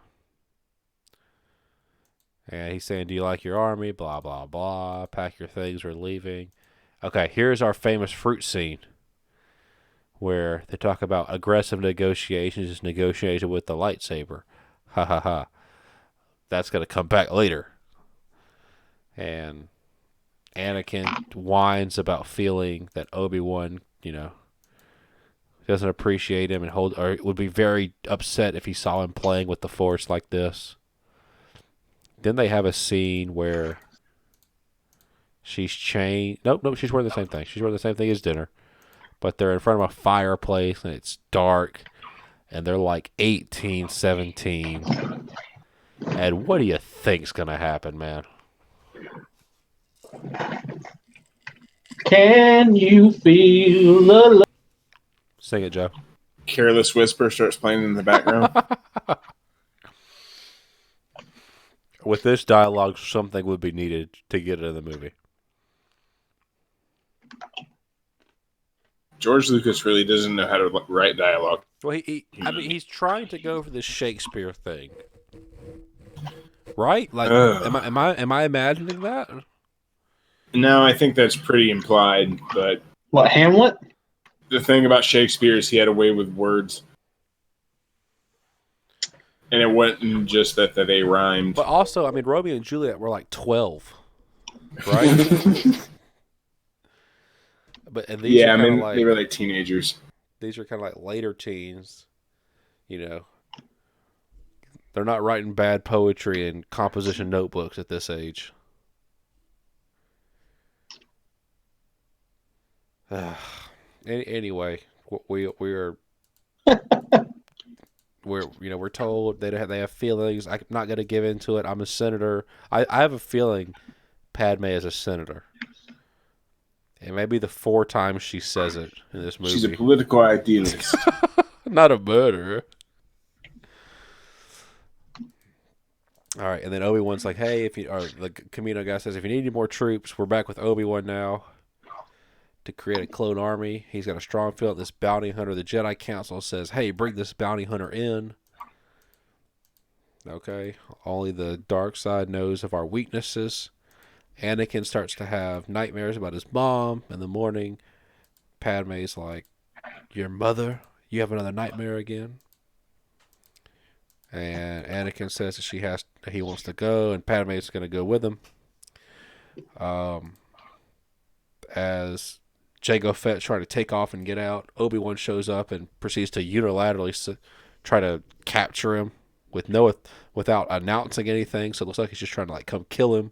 And he's saying, do you like your army? Blah, blah, blah. Pack your things. We're leaving. Okay, here's our famous fruit scene where they talk about aggressive negotiations is negotiated with the lightsaber. Ha, ha, ha. That's going to come back later. And Anakin whines about feeling that Obi-Wan, doesn't appreciate him or would be very upset if he saw him playing with the Force like this. Then they have a scene where she's chained. Nope, she's wearing the same thing. She's wearing the same thing as dinner. But they're in front of a fireplace, and it's dark, and they're like 18, 17. And what do you think's going to happen, man? Can you feel the love? Sing it, Joe. Careless Whisper starts playing in the background. With this dialogue, something would be needed to get it in the movie. George Lucas really doesn't know how to write dialogue. Well, he's trying to go for this Shakespeare thing, right? Like, am I imagining that? No, I think that's pretty implied. But what, Hamlet? The thing about Shakespeare is he had a way with words. And it wasn't just that they rhymed. But also, I mean, Romeo and Juliet were like 12, right? And these yeah, are I mean, like, they were like teenagers. These are kind of like later teens, They're not writing bad poetry and composition notebooks at this age. Anyway, we're told they have feelings. I'm not going to give into it. I'm a senator. I have a feeling Padme is a senator. It may be the 4 times she says it in this movie. She's a political idealist. Not a murderer. All right, and then Obi-Wan's like, hey, the Kamino guy says, if you need any more troops, we're back with Obi-Wan now to create a clone army. He's got a strong feeling this bounty hunter. The Jedi Council says, hey, bring this bounty hunter in. Okay, only the dark side knows of our weaknesses. Anakin starts to have nightmares about his mom in the morning. Padme's like, "Your mother? You have another nightmare again?" And Anakin says that he wants to go, and Padme's going to go with him. As Jango Fett's trying to take off and get out, Obi-Wan shows up and proceeds to unilaterally try to capture him without announcing anything. So it looks like he's just trying to like come kill him.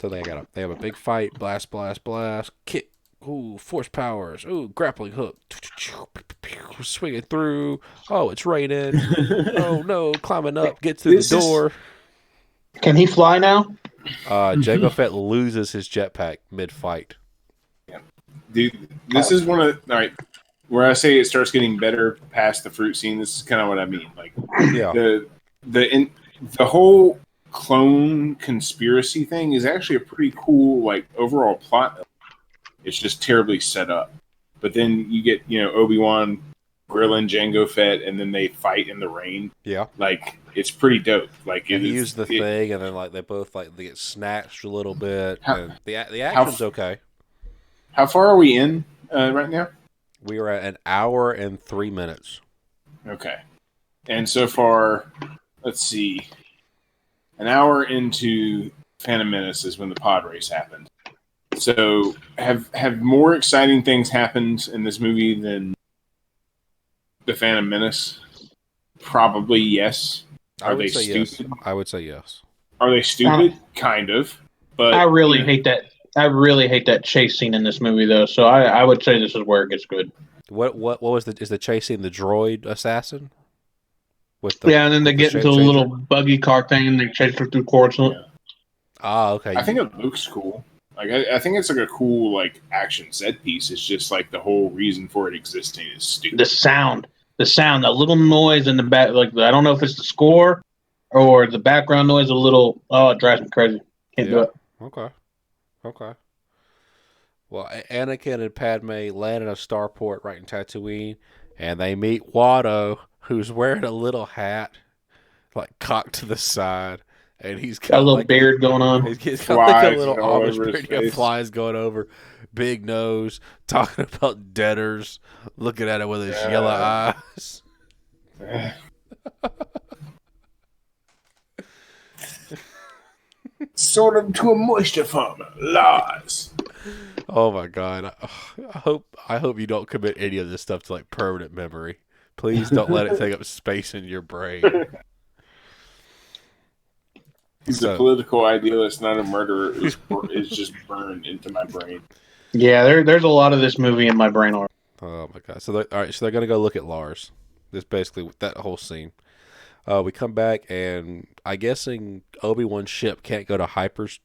So they have a big fight. Blast, blast, blast. Kick. Ooh, force powers. Ooh, grappling hook. Swinging through. Oh, it's raining. Oh no, climbing up. Get through the door. Can he fly now? Jango Fett loses his jetpack mid-fight. Yeah. Dude, this is one of all right. Where I say it starts getting better past the fruit scene. This is kind of what I mean. Like, Yeah. the whole clone conspiracy thing is actually a pretty cool like overall plot. It's just terribly set up. But then you get, Obi-Wan grilling Jango Fett, and then they fight in the rain. Yeah. Like, it's pretty dope. Like, He used the thing, and then like they both like they get snatched a little bit. And the action's okay. How far are we in right now? We are at an hour and 3 minutes. Okay. And so far, let's see, an hour into Phantom Menace is when the pod race happened. So have more exciting things happened in this movie than the Phantom Menace? Probably yes. Are they stupid? Yes. I would say yes. Are they stupid? Kind of. But I really hate that. I really hate that chase scene in this movie, though. So I would say this is where it gets good. What was is the chase scene the droid assassin? And then they get into a little buggy car thing and they chase her through Coruscant. Yeah. Ah, okay. I think it looks cool. Like I think it's like a cool like action set piece. It's just like the whole reason for it existing is stupid. The sound, that little noise in the back. Like I don't know if it's the score or the background noise. A little. Oh, it drives me crazy. Can't do it. Okay. Well, Anakin and Padme land in a starport right in Tatooine, and they meet Watto, who's wearing a little hat, like cocked to the side, and he's got a little beard going on. He's got like a little Amish beard. He got flies going over, big nose, talking about debtors, looking at it with his yellow eyes. Sort of to a moisture farmer. Lies. Oh my god! I hope you don't commit any of this stuff to like permanent memory. Please don't let it take up space in your brain. He's a political idealist, not a murderer. It's just burned into my brain. Yeah, there's a lot of this movie in my brain already. Oh my god! So they're gonna go look at Lars. This basically that whole scene. We come back, and I'm guessing Obi-Wan's ship can't go to hyperdrive,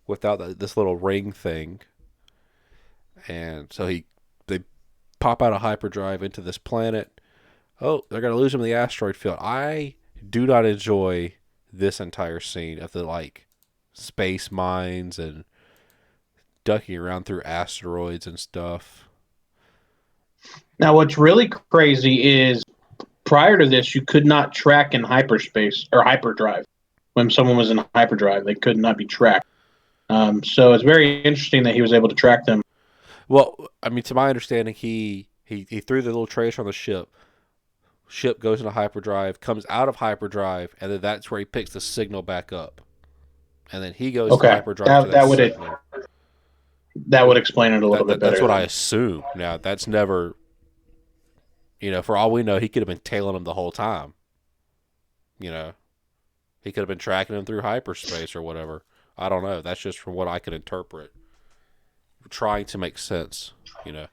without this little ring thing. And so they pop out of hyperdrive into this planet. Oh, they're gonna lose him in the asteroid field. I do not enjoy this entire scene of the like space mines and ducking around through asteroids and stuff. Now, what's really crazy is prior to this, you could not track in hyperspace or hyperdrive. When someone was in hyperdrive, they could not be tracked. So it's very interesting that he was able to track them. Well, I mean, to my understanding, he threw the little tracer on the ship. Ship goes into hyperdrive, comes out of hyperdrive, and then that's where he picks the signal back up. And then he goes to hyperdrive. That would explain it a little bit better. That's what I assume. Now, that's never, for all we know, he could have been tailing him the whole time. He could have been tracking him through hyperspace or whatever. I don't know. That's just from what I could interpret. Trying to make sense, It's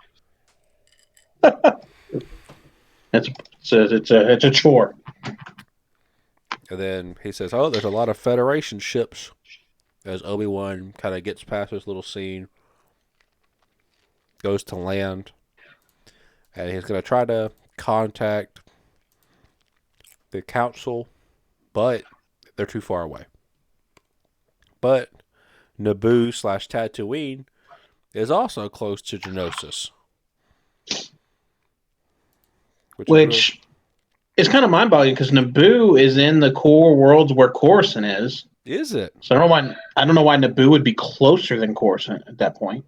a chore. And then he says, "Oh, there's a lot of Federation ships." As Obi-Wan kind of gets past this little scene, goes to land, and he's going to try to contact the council, but they're too far away. But Naboo/Tatooine is also close to Geonosis. it's kind of mind-boggling because Naboo is in the core worlds where Coruscant is. Is it? So I don't know why Naboo would be closer than Coruscant at that point.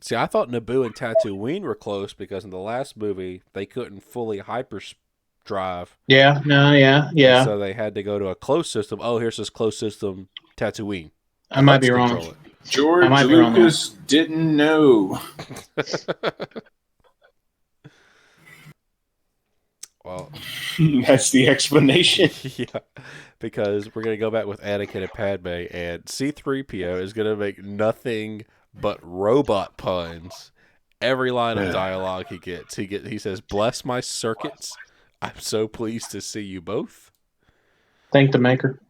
See, I thought Naboo and Tatooine were close because in the last movie they couldn't fully hyperdrive. Yeah, no, yeah. And so they had to go to a closed system. Oh, here's this closed system Tatooine. I might be Let's wrong. control it. George might be wrong Lucas didn't know. Well, That's the explanation. yeah, because we're going to go back with Anakin and Padme, and C-3PO is going to make nothing but robot puns. Every line of dialogue he gets, he says, "Bless my circuits. I'm so pleased to see you both." Thank the maker.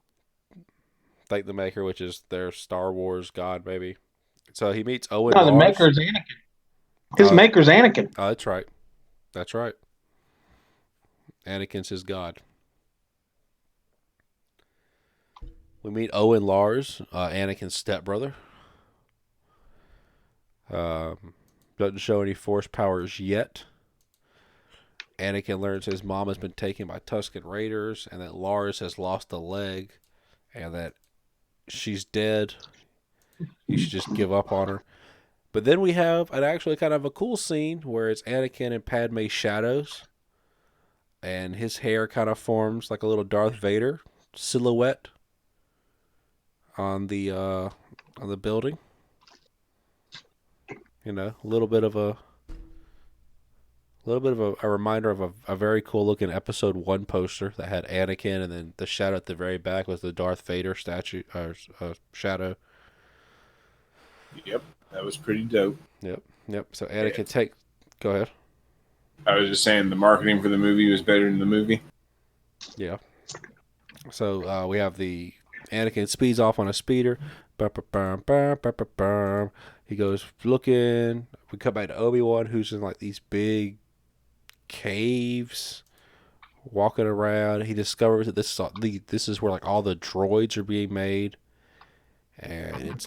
Thank the Maker, which is their Star Wars god, maybe. So he meets Owen No, the Lars. maker is Anakin. His maker's Anakin. Oh, that's right. That's right. Anakin's his god. We meet Owen Lars, Anakin's stepbrother. Doesn't show any force powers yet. Anakin learns his mom has been taken by Tusken Raiders and that Lars has lost a leg and that she's dead. You should just give up on her. But then we have an actually kind of a cool scene where it's Anakin and Padme shadows. And his hair kind of forms like a little Darth Vader silhouette on the building. You know, a little bit of a reminder of a very cool looking Episode 1 poster that had Anakin, and then the shadow at the very back was the Darth Vader statue shadow. Yep, that was pretty dope. Yep. So Anakin, go ahead. I was just saying the marketing for the movie was better than the movie. Yeah. So we have the Anakin speeds off on a speeder. He goes looking. We come back to Obi-Wan, who's in like these big caves, walking around. He discovers that this is where like all the droids are being made, and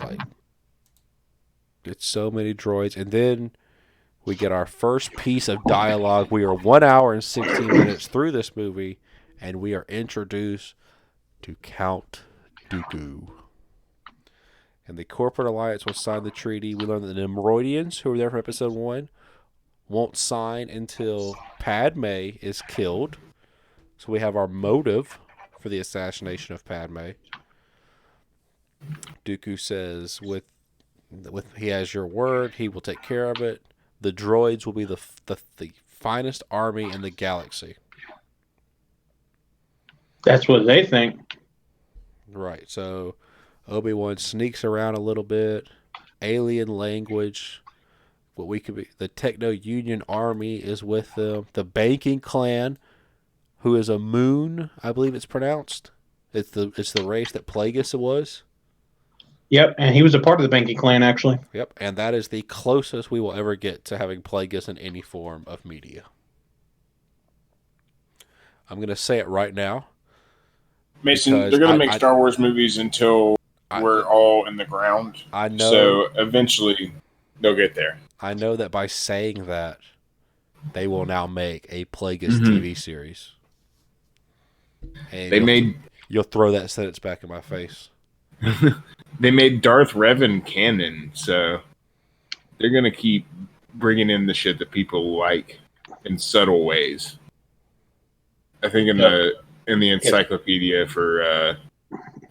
it's so many droids. And then we get our first piece of dialogue. We are 1 hour and 16 minutes through this movie, and we are introduced to Count Dooku. And the Corporate Alliance will sign the treaty. We learn that the Neimoidians, who were there from Episode 1, won't sign until Padme is killed. So we have our motive for the assassination of Padme. Dooku says, with he has your word, he will take care of it. The droids will be the finest army in the galaxy. That's what they think. Right, so Obi-Wan sneaks around a little bit. Alien language. What we could be. The Techno-Union Army is with them. The Banking Clan, who is a moon, I believe it's pronounced. It's the race that Plagueis was. Yep, and he was a part of the Banking Clan, actually. Yep, and that is the closest we will ever get to having Plagueis in any form of media. I'm going to say it right now. Mason, they're going to make Star Wars movies until we're all in the ground. I know. So eventually they'll get there. I know that by saying that, they will now make a Plagueis TV series. And you'll throw that sentence back in my face. They made Darth Revan canon, so they're going to keep bringing in the shit that people like in subtle ways. I think in the encyclopedia for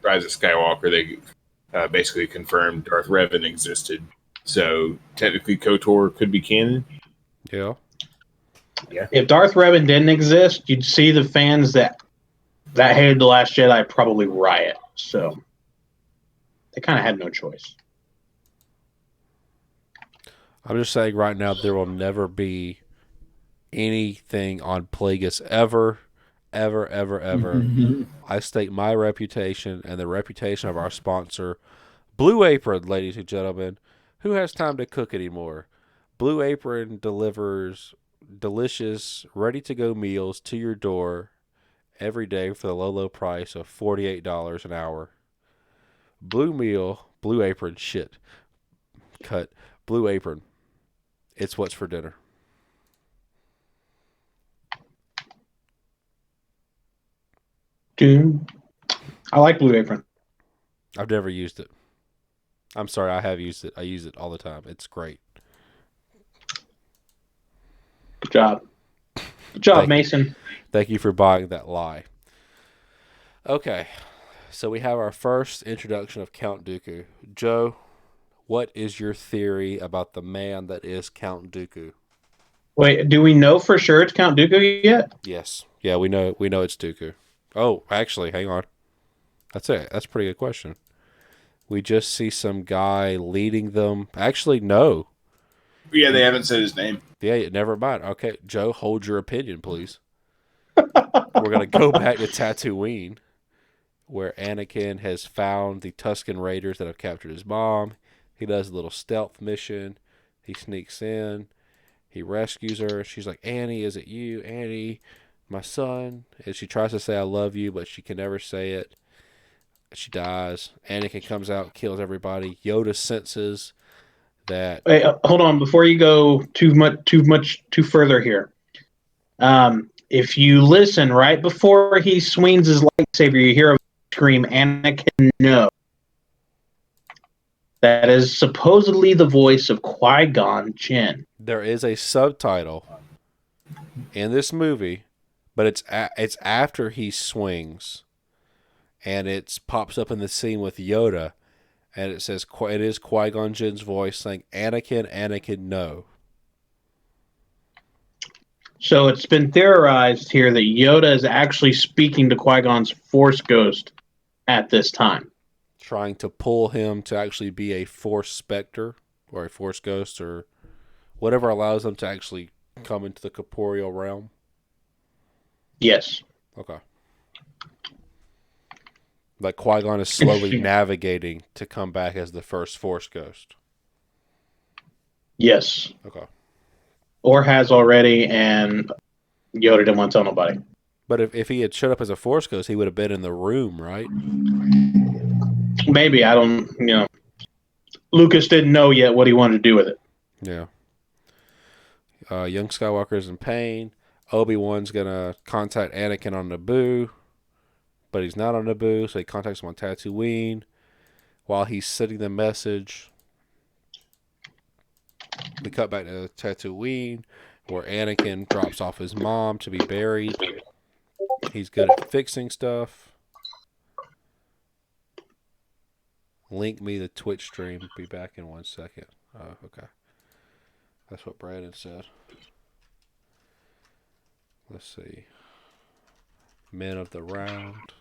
Rise of Skywalker, they basically confirmed Darth Revan existed. So technically KOTOR could be canon. Yeah. If Darth Revan didn't exist, you'd see the fans that hated The Last Jedi probably riot. So they kind of had no choice. I'm just saying right now there will never be anything on Plagueis ever. I stake my reputation and the reputation of our sponsor, Blue Apron, ladies and gentlemen. Who has time to cook anymore? Blue Apron delivers delicious, ready-to-go meals to your door every day for the low price of $48 an hour. Blue Apron, Blue Apron. It's what's for dinner. Dude. I like Blue Apron. I've never used it. I'm sorry, I have used it. I use it all the time. It's great. Good job. Good job, Thank you. Mason. Thank you for buying that lie. Okay, so we have our first introduction of Count Dooku. Joe, what is your theory about the man that is Count Dooku? Wait, do we know for sure it's Count Dooku yet? Yes. Yeah, we know it's Dooku. Oh, actually, hang on. That's it. That's a pretty good question. We just see some guy leading them. Actually, no. Yeah, they haven't said his name. Yeah, never mind. Okay, Joe, hold your opinion, please. We're going to go back to Tatooine, where Anakin has found the Tusken Raiders that have captured his mom. He does a little stealth mission. He sneaks in. He rescues her. She's like, Annie, is it you? Annie, my son. And she tries to say, I love you, but she can never say it. She dies. Anakin comes out, kills everybody. Yoda senses that. Wait, hold on. Before you go too further here. If you listen right before he swings his lightsaber, you hear a scream, Anakin, no. That is supposedly the voice of Qui-Gon Jinn. There is a subtitle in this movie, but it's after he swings, and it pops up in the scene with Yoda, and it says it is Qui-Gon Jinn's voice saying, Anakin, Anakin, no. So it's been theorized here that Yoda is actually speaking to Qui-Gon's Force Ghost at this time. Trying to pull him to actually be a Force Spectre or a Force Ghost or whatever allows them to actually come into the corporeal realm. Yes. Okay. Like Qui-Gon is slowly navigating to come back as the first Force Ghost. Yes. Okay. Or has already, and Yoda didn't want to tell nobody. But if he had showed up as a Force Ghost, he would have been in the room, right? Maybe, I don't, Lucas didn't know yet what he wanted to do with it. Yeah. Young Skywalker's in pain. Obi-Wan's going to contact Anakin on Naboo, but he's not on Naboo, so he contacts him on Tatooine. While he's sending the message, we cut back to Tatooine, where Anakin drops off his mom to be buried. He's good at fixing stuff. Link me the Twitch stream. Be back in 1 second. Oh, okay. That's what Brandon said. Let's see. Men of the Round.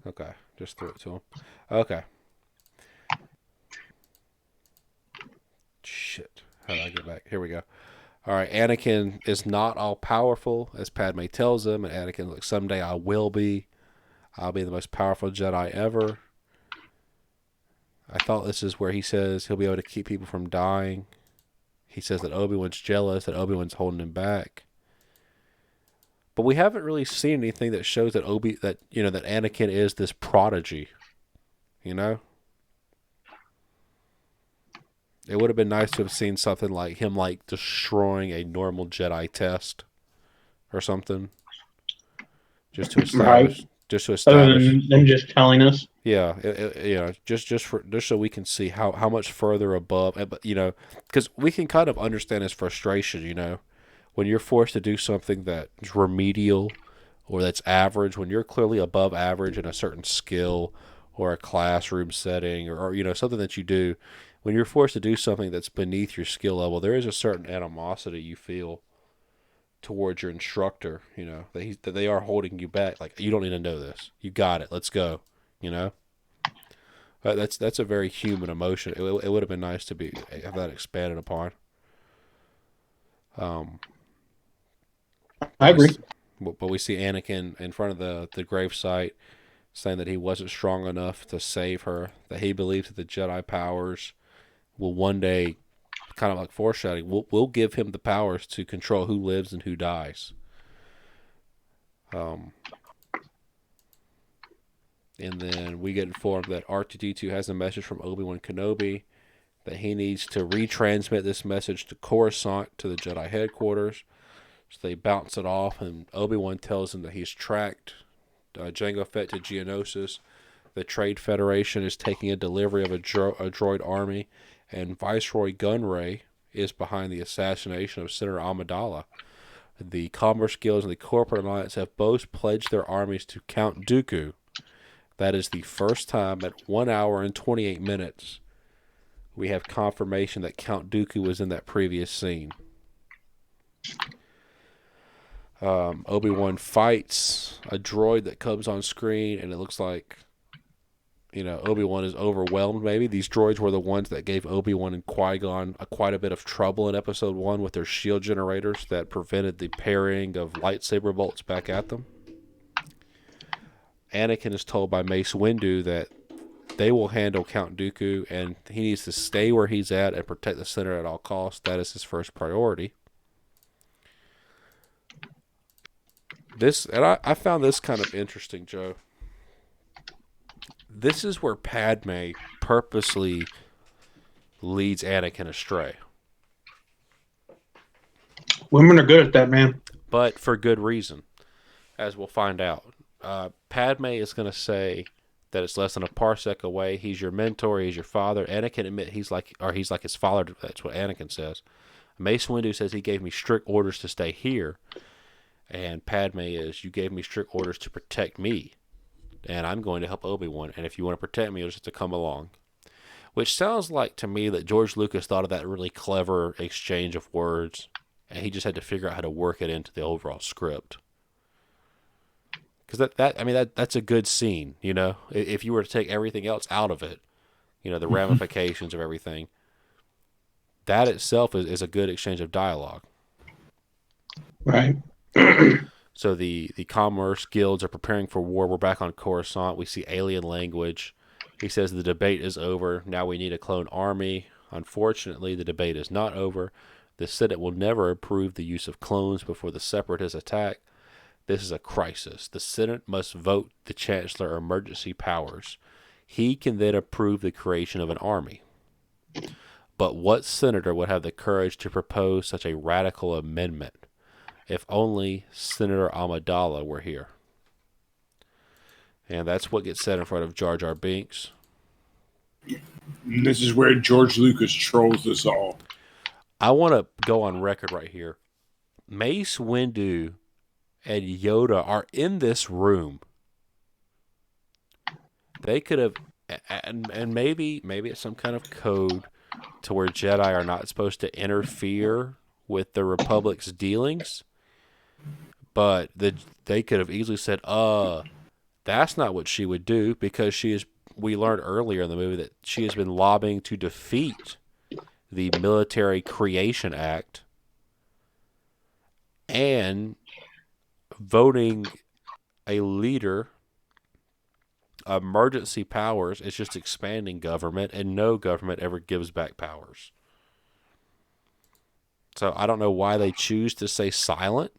Okay, just threw it to him. Okay. Shit. How do I get back? Here we go. All right, Anakin is not all powerful, as Padme tells him, and Anakin's like, someday I will be. I'll be the most powerful Jedi ever. I thought this is where he says he'll be able to keep people from dying. He says that Obi-Wan's jealous, that Obi-Wan's holding him back. But we haven't really seen anything that shows that that Anakin is this prodigy. You know? It would have been nice to have seen something like him destroying a normal Jedi test or something. Just to establish. Right. Just to establish. Other than just telling us. Yeah, just so we can see how much further above, but because we can kind of understand his frustration. When you're forced to do something that's remedial or that's average, when you're clearly above average in a certain skill or a classroom setting or something that you do, when you're forced to do something that's beneath your skill level, there is a certain animosity you feel towards your instructor, that they are holding you back. Like, you don't need to know this. You got it. Let's go. That's a very human emotion. It would have been nice to have that expanded upon. I agree. But we see Anakin in front of the gravesite saying that he wasn't strong enough to save her, that he believes that the Jedi powers will one day, kind of like foreshadowing, will give him the powers to control who lives and who dies. And then we get informed that R2-D2 has a message from Obi-Wan Kenobi that he needs to retransmit this message to Coruscant, to the Jedi headquarters. So they bounce it off, and Obi-Wan tells him that he's tracked Jango Fett to Geonosis. The Trade Federation is taking a delivery of a droid army, and Viceroy Gunray is behind the assassination of Senator Amidala. The Commerce Guilds and the Corporate Alliance have both pledged their armies to Count Dooku. That is the first time at 1 hour and 28 minutes we have confirmation that Count Dooku was in that previous scene. Obi-Wan fights a droid that comes on screen, and it looks like, Obi-Wan is overwhelmed maybe. These droids were the ones that gave Obi-Wan and Qui-Gon quite a bit of trouble in Episode 1 with their shield generators that prevented the parrying of lightsaber bolts back at them. Anakin is told by Mace Windu that they will handle Count Dooku, and he needs to stay where he's at and protect the center at all costs. That is his first priority. I found this kind of interesting, Joe. This is where Padme purposely leads Anakin astray. Women are good at that, man. But for good reason, as we'll find out. Padme is going to say that it's less than a parsec away. He's your mentor. He's your father. Anakin admit he's like his father. That's what Anakin says. Mace Windu says he gave me strict orders to stay here. And Padme is, you gave me strict orders to protect me. And I'm going to help Obi-Wan. And if you want to protect me, you'll just have to come along. Which sounds like to me that George Lucas thought of that really clever exchange of words. And he just had to figure out how to work it into the overall script. Because that's a good scene, If you were to take everything else out of it, the ramifications of everything, that itself is a good exchange of dialogue. Right. So the commerce guilds are preparing for war. We're back on Coruscant. We see alien language. He says the debate is over. Now we need a clone army. Unfortunately, the debate is not over. The Senate will never approve the use of clones before the Separatists attack. This is a crisis. The Senate must vote the Chancellor emergency powers. He can then approve the creation of an army. But what senator would have the courage to propose such a radical amendment? If only Senator Amidala were here. And that's what gets said in front of Jar Jar Binks. And this is where George Lucas trolls us all. I want to go on record right here. Mace Windu and Yoda are in this room. They could have, and maybe it's some kind of code to where Jedi are not supposed to interfere with the Republic's dealings. But they could have easily said, that's not what she would do, because we learned earlier in the movie that she has been lobbying to defeat the Military Creation Act, and voting a leader, emergency powers, is just expanding government, and no government ever gives back powers. So I don't know why they choose to say silent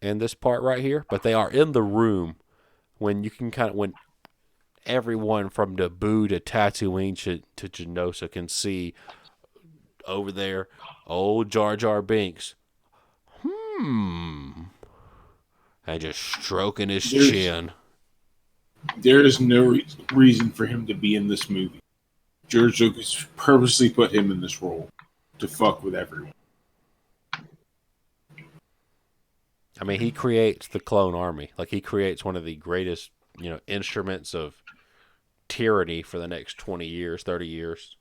in this part right here, but they are in the room when everyone from Naboo to Tatooine to Geonosis can see over there old Jar Jar Binks. And just stroking his chin. There is no reason for him to be in this movie. George Lucas purposely put him in this role to fuck with everyone. I mean, he creates the clone army. Like, he creates one of the greatest, instruments of tyranny for the next 20 years, 30 years.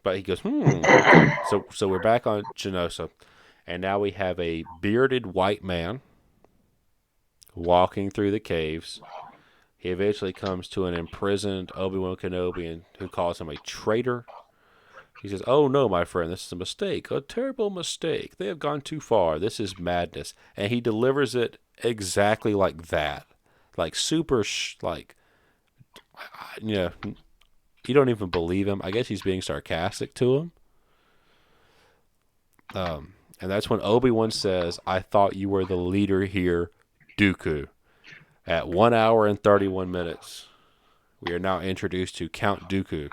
But he goes, So we're back on Geonosis, and now we have a bearded white man walking through the caves. He eventually comes to an imprisoned Obi-Wan Kenobi who calls him a traitor. He says, "Oh no, my friend, this is a mistake, a terrible mistake. They have gone too far. This is madness." And he delivers it exactly like that. Like super, you don't even believe him. I guess he's being sarcastic to him. And that's when Obi-Wan says, "I thought you were the leader here, Dooku." At 1 hour and 31 minutes, we are now introduced to Count Dooku.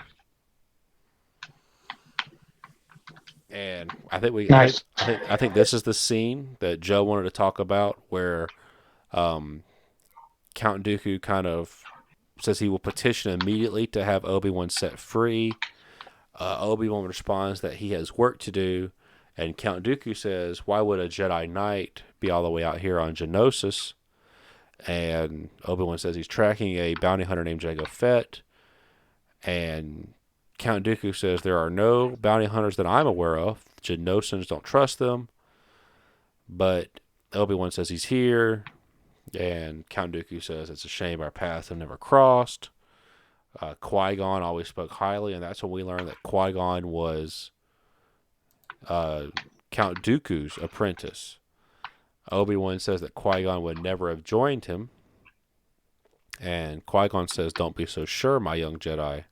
And I think Nice. I think this is the scene that Joe wanted to talk about, where Count Dooku kind of says he will petition immediately to have Obi-Wan set free. Obi-Wan responds that he has work to do, and Count Dooku says, "Why would a Jedi Knight be all the way out here on Geonosis?" And Obi-Wan says he's tracking a bounty hunter named Jango Fett, and Count Dooku says there are no bounty hunters that I'm aware of. Geonosians don't trust them. But Obi-Wan says he's here, and Count Dooku says it's a shame our paths have never crossed. Qui-Gon always spoke highly, and that's when we learned that Qui-Gon was Count Dooku's apprentice. Obi-Wan says that Qui-Gon would never have joined him, and Qui-Gon says, "Don't be so sure, my young Jedi.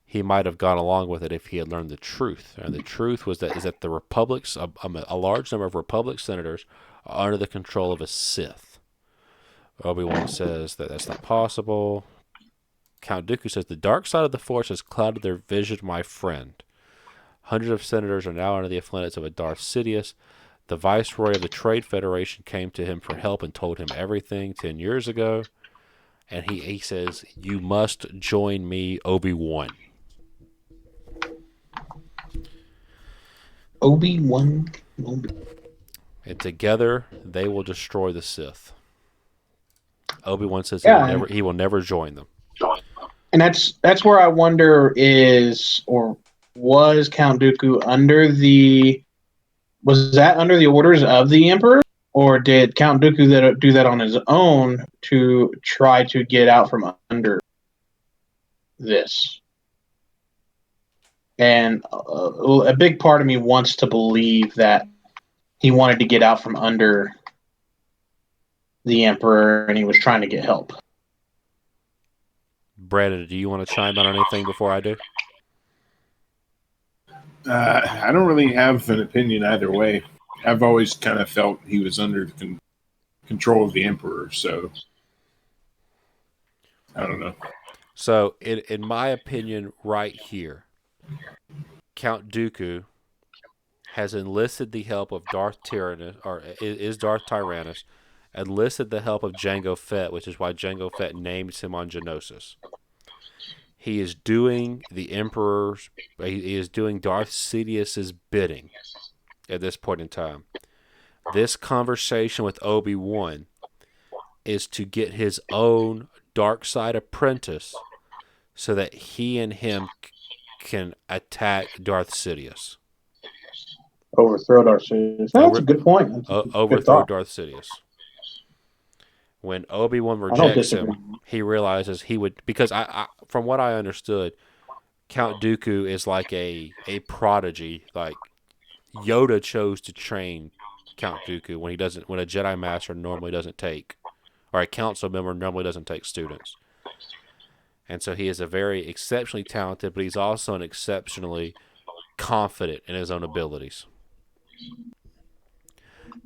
He might have gone along with it if he had learned the truth." And the truth is that the Republic's a large number of Republic senators are under the control of a Sith. Obi-Wan says that that's not possible. Count Dooku says the dark side of the Force has clouded their vision, my friend. Hundreds of senators are now under the influence of a Darth Sidious. The Viceroy of the Trade Federation came to him for help and told him everything 10 years ago. And he says, "You must join me, Obi-Wan." Obi-Wan. And together they will destroy the Sith. Obi-Wan says he will never join them. And that's where I wonder was Count Dooku under the orders of the Emperor, or did Count Dooku do that on his own to try to get out from under this? And a big part of me wants to believe that he wanted to get out from under the Emperor and he was trying to get help. Brandon, do you want to chime in on anything before I do? I don't really have an opinion either way. I've always kind of felt he was under the control of the Emperor, so I don't know. So, in my opinion, right here, Count Dooku has enlisted the help of Darth Tyrannus, or is Darth Tyrannus, enlisted the help of Jango Fett, which is why Jango Fett names him on Geonosis. He is doing the Emperor's, he is doing Darth Sidious's bidding at this point in time. This conversation with Obi-Wan is to get his own dark side apprentice so that he and him can attack Darth Sidious. Overthrow Darth Sidious. That's a good point. Overthrow Darth Sidious. When Obi-Wan rejects him, he realizes he would, because I from what I understood, Count Dooku is like a prodigy. Like Yoda chose to train Count Dooku when a Jedi Master normally doesn't take, or a council member normally doesn't take students. And so he is a very exceptionally talented, but he's also an exceptionally confident in his own abilities.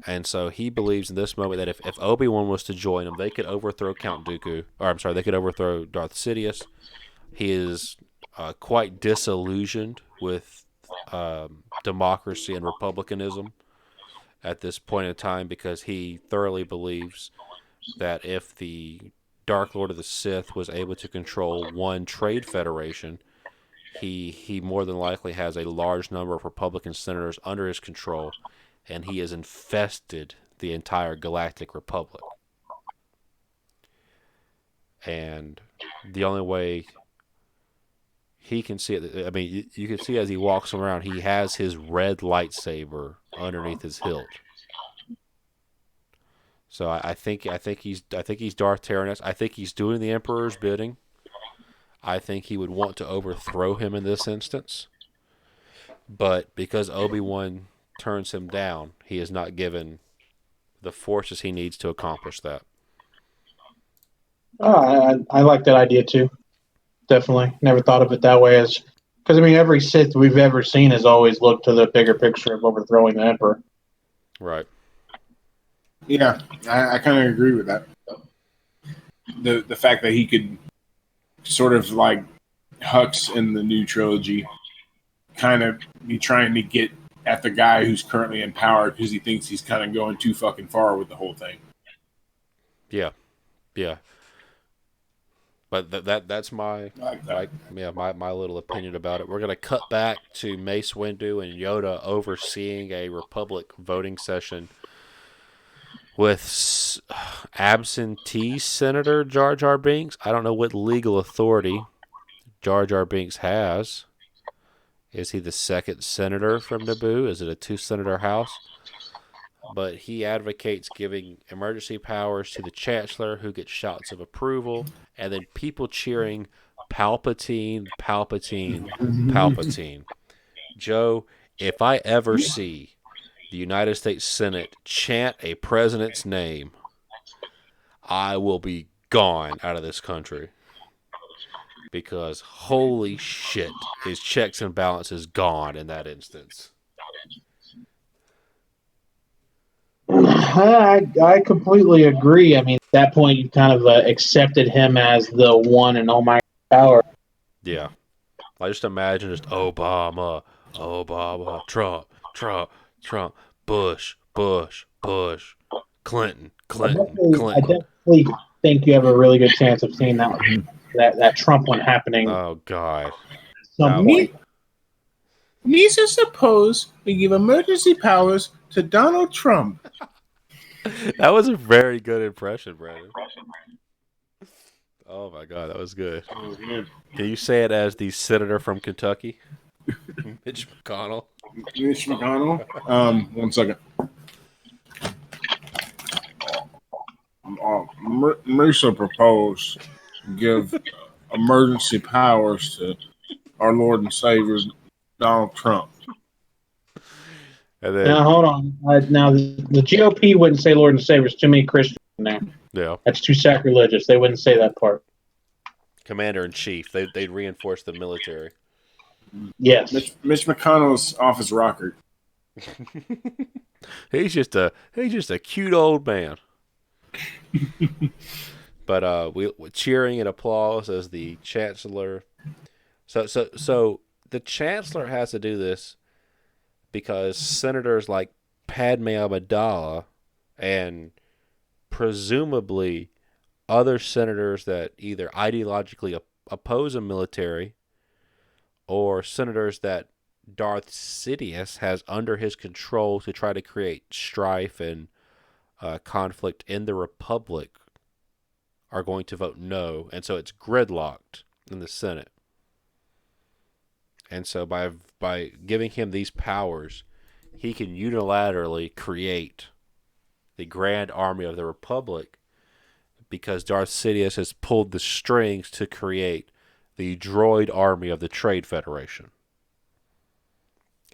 And so he believes in this moment that if Obi-Wan was to join him, they could overthrow they could overthrow Darth Sidious. He is quite disillusioned with democracy and republicanism at this point in time, because he thoroughly believes that if the Dark Lord of the Sith was able to control one trade federation, he more than likely has a large number of Republican senators under his control, and he has infested the entire Galactic Republic. And the only way he can see it, I mean, you can see as he walks around, he has his red lightsaber underneath his hilt. So I think he's Darth Tyrannus. I think he's doing the Emperor's bidding. I think he would want to overthrow him in this instance. But because Obi-Wan turns him down, he is not given the forces he needs to accomplish that. I like that idea too. Definitely. Never thought of it that way, because I mean, every Sith we've ever seen has always looked to the bigger picture of overthrowing the Emperor. Right. Yeah, I kind of agree with that. The fact that he could sort of like Hux in the new trilogy, kind of be trying to get at the guy who's currently in power because he thinks he's kind of going too fucking far with the whole thing. Yeah. But that's my my little opinion about it. We're gonna cut back to Mace Windu and Yoda overseeing a Republic voting session with absentee Senator Jar Jar Binks. I don't know what legal authority Jar Jar Binks has. Is he the second senator from Naboo? Is it a 2-senator house? But he advocates giving emergency powers to the Chancellor, who gets shouts of approval, and then people cheering, Palpatine, Palpatine, Palpatine. Joe, if I ever see the United States Senate chant a president's name, I will be gone out of this country. Because holy shit, his checks and balances gone in that instance. I completely agree. I mean, at that point, you kind of accepted him as the one and almighty power. Yeah. I just imagine just Obama, Trump, Bush, Clinton. I definitely think you have a really good chance of seeing that Trump one happening. Oh, God. Some point. Nisa suppose we give emergency powers to Donald Trump. That was a very good impression, Brandon. Oh, my God. That was good. Can you say it as the senator from Kentucky? Mitch McConnell. Mitch McConnell. 1 second. Misa proposed to give emergency powers to our Lord and Savior Donald Trump. And then, now hold on. Now the GOP wouldn't say Lord and Savior. There's too many Christians in there. yeah, That's too sacrilegious. They wouldn't say that part. Commander-in-Chief. They'd reinforce the military. Yes. Mitch McConnell's office rocker. He's just a cute old man. But we cheering and applause as the chancellor. So the chancellor has to do this because senators like Padme Amidala and presumably other senators that either ideologically oppose a military or senators that Darth Sidious has under his control to try to create strife and conflict in the Republic are going to vote no, and so it's gridlocked in the Senate. And so by giving him these powers, he can unilaterally create the Grand Army of the Republic because Darth Sidious has pulled the strings to create the droid army of the Trade Federation.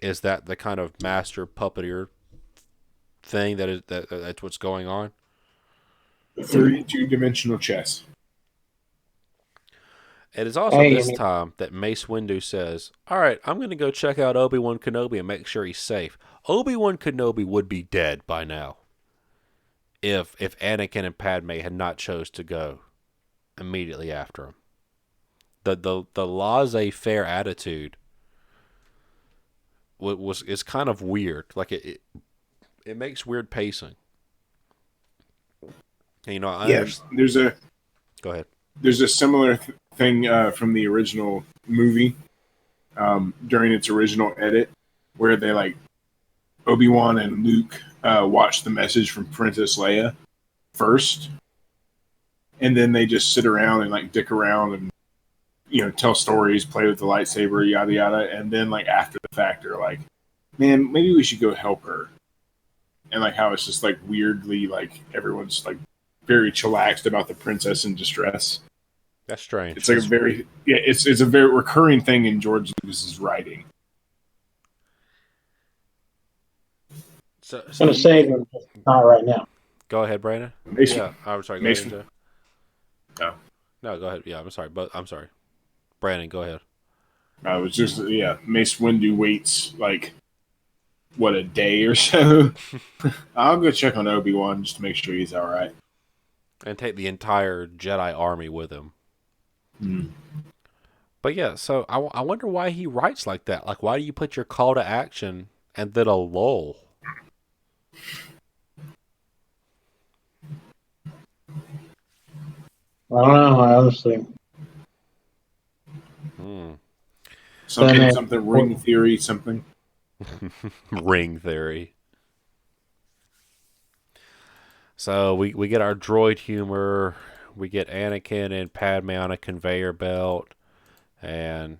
Is that the kind of master puppeteer thing that's what's going on? 32-dimensional chess. It is also this time that Mace Windu says, all right, I'm going to go check out Obi-Wan Kenobi and make sure he's safe. Obi-Wan Kenobi would be dead by now if Anakin and Padme had not chose to go immediately after him. The laissez-faire attitude is kind of weird. Like it makes weird pacing. And, you know, go ahead. There's a similar thing from the original movie during its original edit where they like Obi-Wan and Luke watch the message from Princess Leia first, and then they just sit around and like dick around and, you know, tell stories, play with the lightsaber, yada yada, and then like after the fact they're like, man, maybe we should go help her. And like how it's just like weirdly like everyone's like very chillaxed about the princess in distress. That's strange. It's like it's a very recurring thing in George Lucas's writing. I'm going to say it, but not right now. Go ahead, Brandon. Mason, I'm sorry. Go ahead, No, go ahead. Yeah, I'm sorry. Brandon, go ahead. It was just Mace Windu waits like what, a day or so. I'll go check on Obi-Wan just to make sure he's all right. And take the entire Jedi army with him. But yeah, so I wonder why he writes like that. Like, why do you put your call to action and then a lull? I don't know, honestly. Something, ring theory, something. Ring theory. So we get our droid humor. We get Anakin and Padme on a conveyor belt, and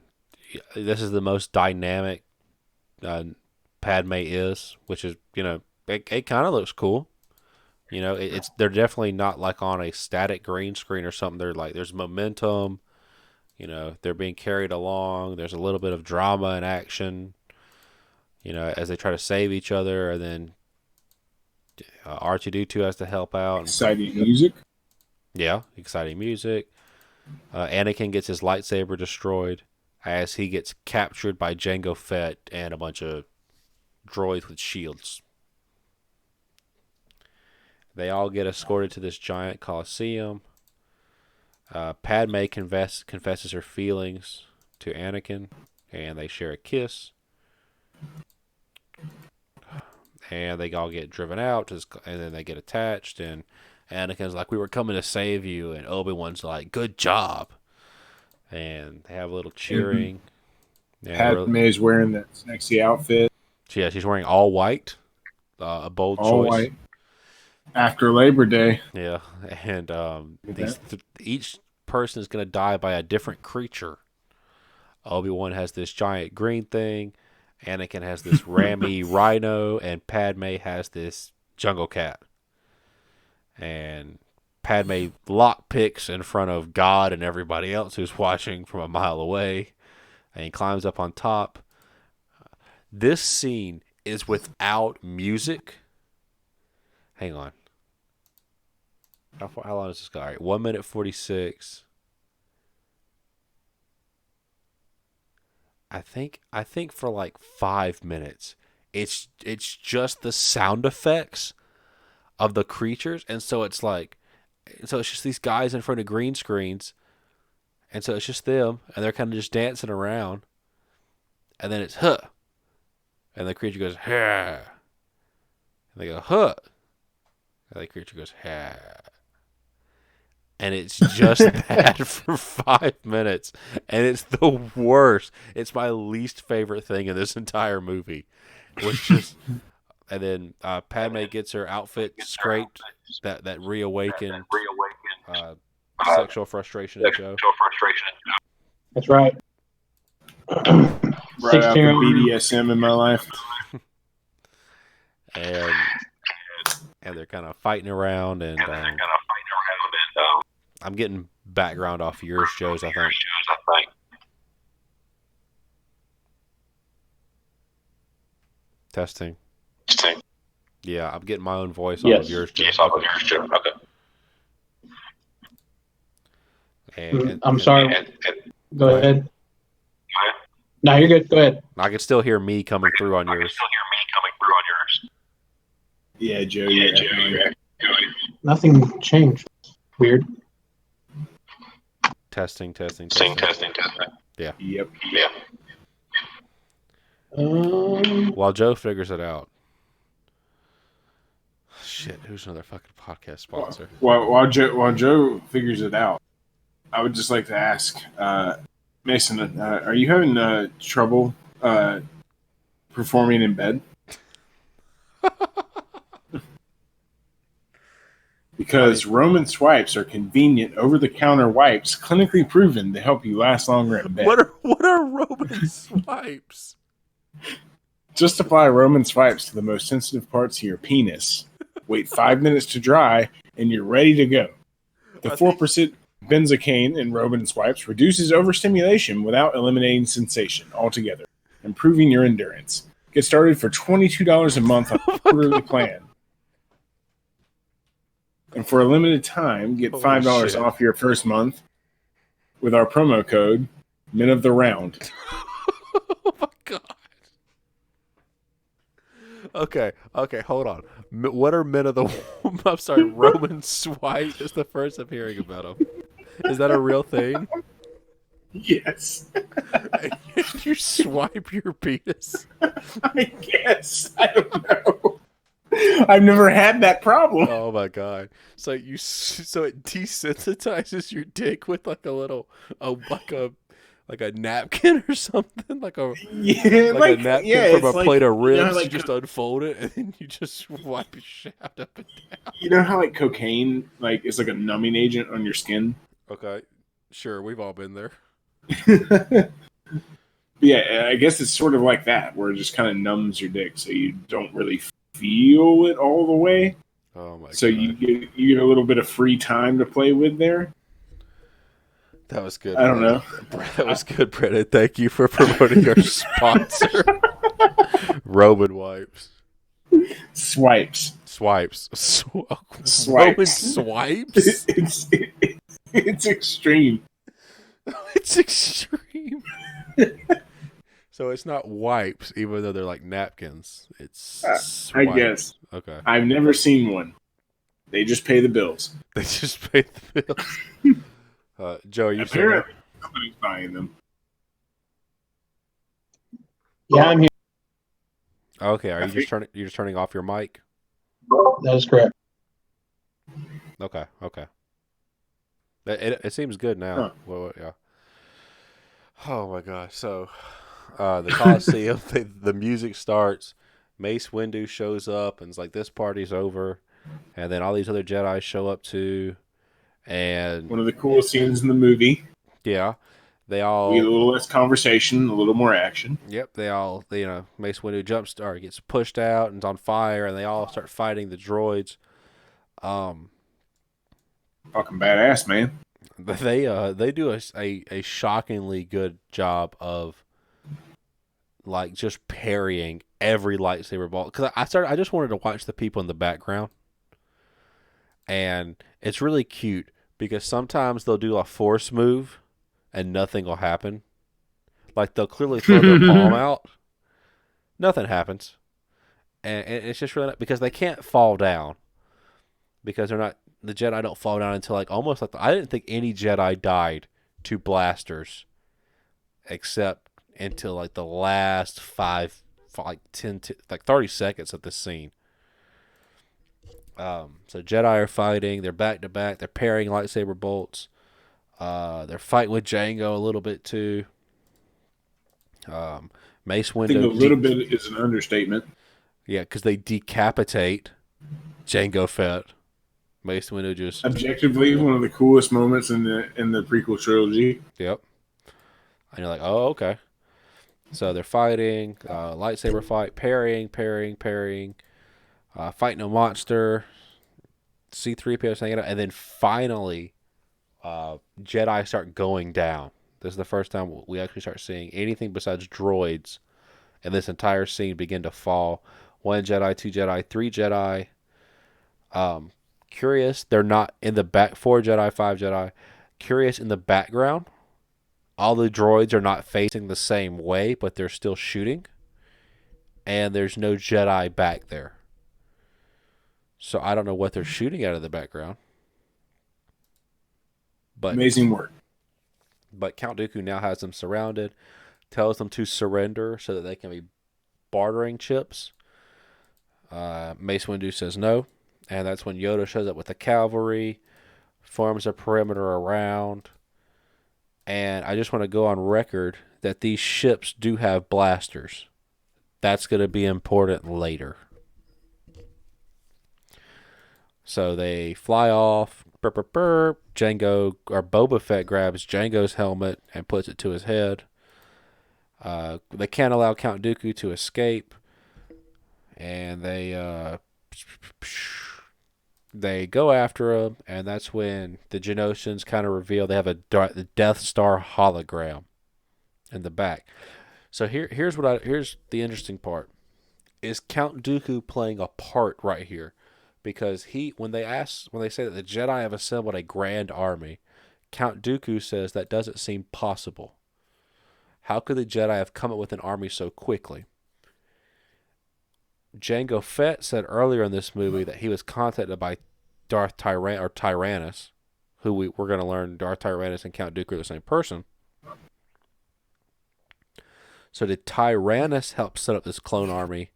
this is the most dynamic Padme is, which is, it kind of looks cool. They're definitely not like on a static green screen or something. They're like, there's momentum. They're being carried along. There's a little bit of drama and action. As they try to save each other, and then R2-D2 has to help out. Exciting music. Yeah, exciting music. Anakin gets his lightsaber destroyed as he gets captured by Jango Fett and a bunch of droids with shields. They all get escorted to this giant coliseum. Padme confesses her feelings to Anakin, and they share a kiss. And they all get driven out, and then they get attached, and Anakin's like, "We were coming to save you," and Obi-Wan's like, "Good job." And they have a little cheering. Padme is wearing that sexy outfit. Yeah, she's wearing all white. A bold all choice. White. After Labor Day. Yeah, and each person is going to die by a different creature. Obi-Wan has this giant green thing. Anakin has this rammy rhino, and Padme has this jungle cat. And Padme lockpicks in front of God and everybody else who's watching from a mile away, and he climbs up on top. This scene is without music. Hang on. How long does this go? All right, 1 minute 46. I think for like 5 minutes, it's just the sound effects of the creatures, and so it's just these guys in front of green screens, and so it's just them, and they're kind of just dancing around, and then it's huh, and the creature goes ha, and they go huh, and the creature goes ha. And it's just that for 5 minutes. And it's the worst. It's my least favorite thing in this entire movie. And then Padme gets her outfit scraped. That reawakened sexual frustration in Joe. That's right. Right out the BDSM in my life. And they're kind of fighting around, and I'm getting background off yours, Joe's, I think. Testing. Yeah, I'm getting my own voice off of yours, Joe. Yes, off of yours, Joe. Okay. I'm sorry. Go ahead. No, you're good. Go ahead. I can still hear me coming through on yours. Yeah, Joe. Nothing changed. Weird. Testing. Yeah. Yep. While Joe figures it out. Shit, who's another fucking podcast sponsor? While Joe figures it out, I would just like to ask, Mason, are you having trouble performing in bed? Because Roman swipes are convenient over-the-counter wipes clinically proven to help you last longer in bed. What are Roman swipes? Just apply Roman swipes to the most sensitive parts of your penis. Wait 5 minutes to dry, and you're ready to go. The 4% benzocaine in Roman swipes reduces overstimulation without eliminating sensation altogether, improving your endurance. Get started for $22 a month on a quarterly plan. And for a limited time, get $5 off your first month with our promo code Men of the Round. Oh my god. Okay, hold on. What are Men of the... I'm sorry, Roman swipe is the first I'm hearing about them. Is that a real thing? Yes. You swipe your penis. I guess. I don't know. I've never had that problem. Oh my god! So so it desensitizes your dick with like a little, like a napkin or something, like a Yeah, like a napkin from it's a plate of you know, ribs. like You just unfold it and then you just wipe your shaft up and down. you know how like cocaine like is like a numbing agent on your skin. Okay, sure, we've all been there. Yeah, I guess it's sort of like that, where it just kind of numbs your dick, so you don't really feel it all the way. Oh my So god! you get a little bit of free time to play with there. That was good. I don't know. That was good, Brennan. Thank you for promoting our sponsor, Roman Wipes. Swipes. Swipes. Swipes. Roman swipes? It's extreme. It's extreme. So it's not wipes, even though they're like napkins. It's I swipes. guess. Okay. I've never seen one. They just pay the bills. They just pay the bills. Joe, are you still there? Apparently, somebody's buying them. Yeah, I'm here. Okay, are you just turning off your mic? That is correct. Okay. It seems good now. Huh. Well, yeah. Oh my gosh! So, the Coliseum, the music starts. Mace Windu shows up and it's like, "This party's over," and then all these other Jedi show up too, and One of the coolest scenes in the movie. yeah, they We all. get a little less conversation, a little more action. Yep, Mace Windu gets pushed out and is on fire, and they all start fighting the droids. Fucking badass, man. They do a shockingly good job of like just parrying every lightsaber bolt. Because I just wanted to watch the people in the background, and it's really cute because sometimes they'll do a force move and nothing will happen. Like they'll clearly throw their palm out, nothing happens, and it's just really because they can't fall down because they're not. The Jedi don't fall down until like almost like I didn't think any Jedi died to blasters, except until like the last 30 seconds of the scene. So Jedi are fighting. They're back to back. They're parrying lightsaber bolts. They're fighting with Jango a little bit too. Mace Windu. I think a little bit is an understatement. Yeah, because they decapitate Jango Fett. Mace Windu just Objectively, one of the coolest moments in the prequel trilogy. Yep. And you're like, oh, okay. So they're fighting, lightsaber fight, parrying, fighting a monster, C-3PO hanging out, and then finally, Jedi start going down. This is the first time we actually start seeing anything besides droids in this entire scene begin to fall. 1 Jedi, 2 Jedi, 3 Jedi. Curious, they're not in the back. 4 Jedi, 5 Jedi. Curious, in the background, all the droids are not facing the same way, but they're still shooting. And there's no Jedi back there. So I don't know what they're shooting out of the background. But Amazing work. But Count Dooku now has them surrounded, tells them to surrender so that they can be bartering chips. Mace Windu says no. And that's when Yoda shows up with the cavalry, forms a perimeter around. And I just want to go on record that these ships do have blasters. That's going to be important later. So they fly off. Jango, or Boba Fett, grabs Jango's helmet and puts it to his head. They can't allow Count Dooku to escape. And they go after him, and that's when the Geonosians kind of reveal they have the Death Star hologram in the back. So here's the interesting part. Is Count Dooku playing a part right here? Because when they say that the Jedi have assembled a grand army, Count Dooku says that doesn't seem possible. How could the Jedi have come up with an army so quickly? Jango Fett said earlier in this movie that he was contacted by Darth Tyrannus, who we're going to learn Darth Tyrannus and Count Dooku are the same person. So did Tyrannus help set up this clone army,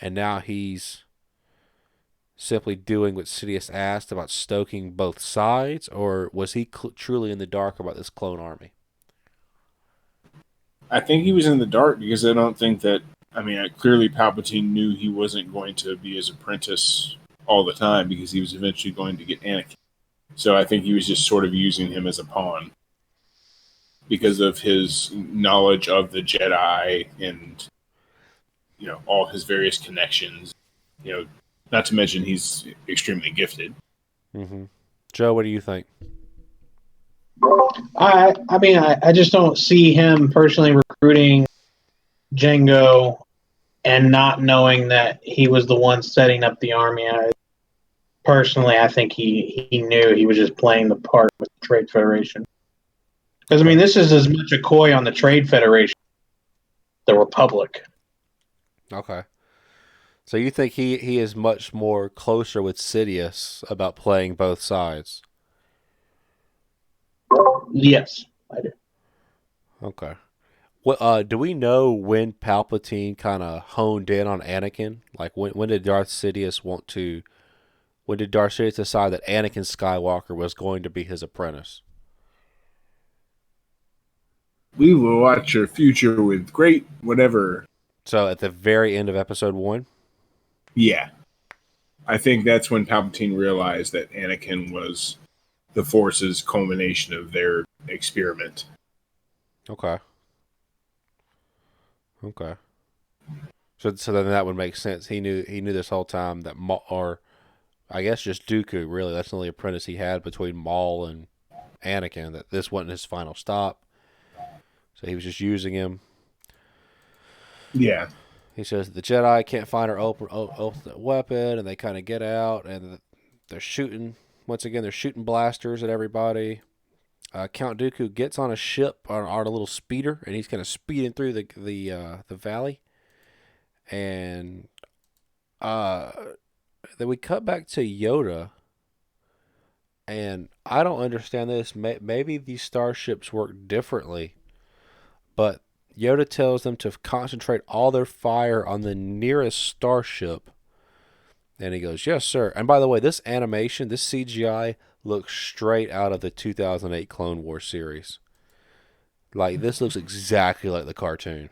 and now he's simply doing what Sidious asked about stoking both sides, or was he truly in the dark about this clone army? I think he was in the dark because I don't think that. I mean, clearly Palpatine knew he wasn't going to be his apprentice all the time because he was eventually going to get Anakin. So I think he was just sort of using him as a pawn because of his knowledge of the Jedi and, you know, all his various connections. You know, not to mention he's extremely gifted. Mm-hmm. Joe, what do you think? I mean, I just don't see him personally recruiting Jango and not knowing that he was the one setting up the army. I think he knew he was just playing the part with the Trade Federation. Because, I mean, this is as much a coy on the Trade Federation, the Republic. Okay. So you think he is much more closer with Sidious about playing both sides? Yes, I do. Okay. What do we know when Palpatine kind of honed in on Anakin? Like when did Darth Sidious when did Darth Sidious decide that Anakin Skywalker was going to be his apprentice? We will watch your future with great whatever. So at the very end of Episode 1? Yeah. I think that's when Palpatine realized that Anakin was the Force's culmination of their experiment. Okay. Okay. So then that would make sense. He knew this whole time that or I guess just Dooku, really. That's the only apprentice he had between Maul and Anakin, that this wasn't his final stop. So he was just using him. Yeah. He says the Jedi can't find our ultimate weapon, and they kind of get out, and they're shooting. Once again, they're shooting blasters at everybody. Count Dooku gets on a ship, on a little speeder, and he's kind of speeding through the valley. And then we cut back to Yoda, and I don't understand this. Maybe these starships work differently, but Yoda tells them to concentrate all their fire on the nearest starship. And he goes, "Yes, sir." And by the way, this animation, this CGI, looks straight out of the 2008 Clone Wars series. Like, this looks exactly like the cartoon.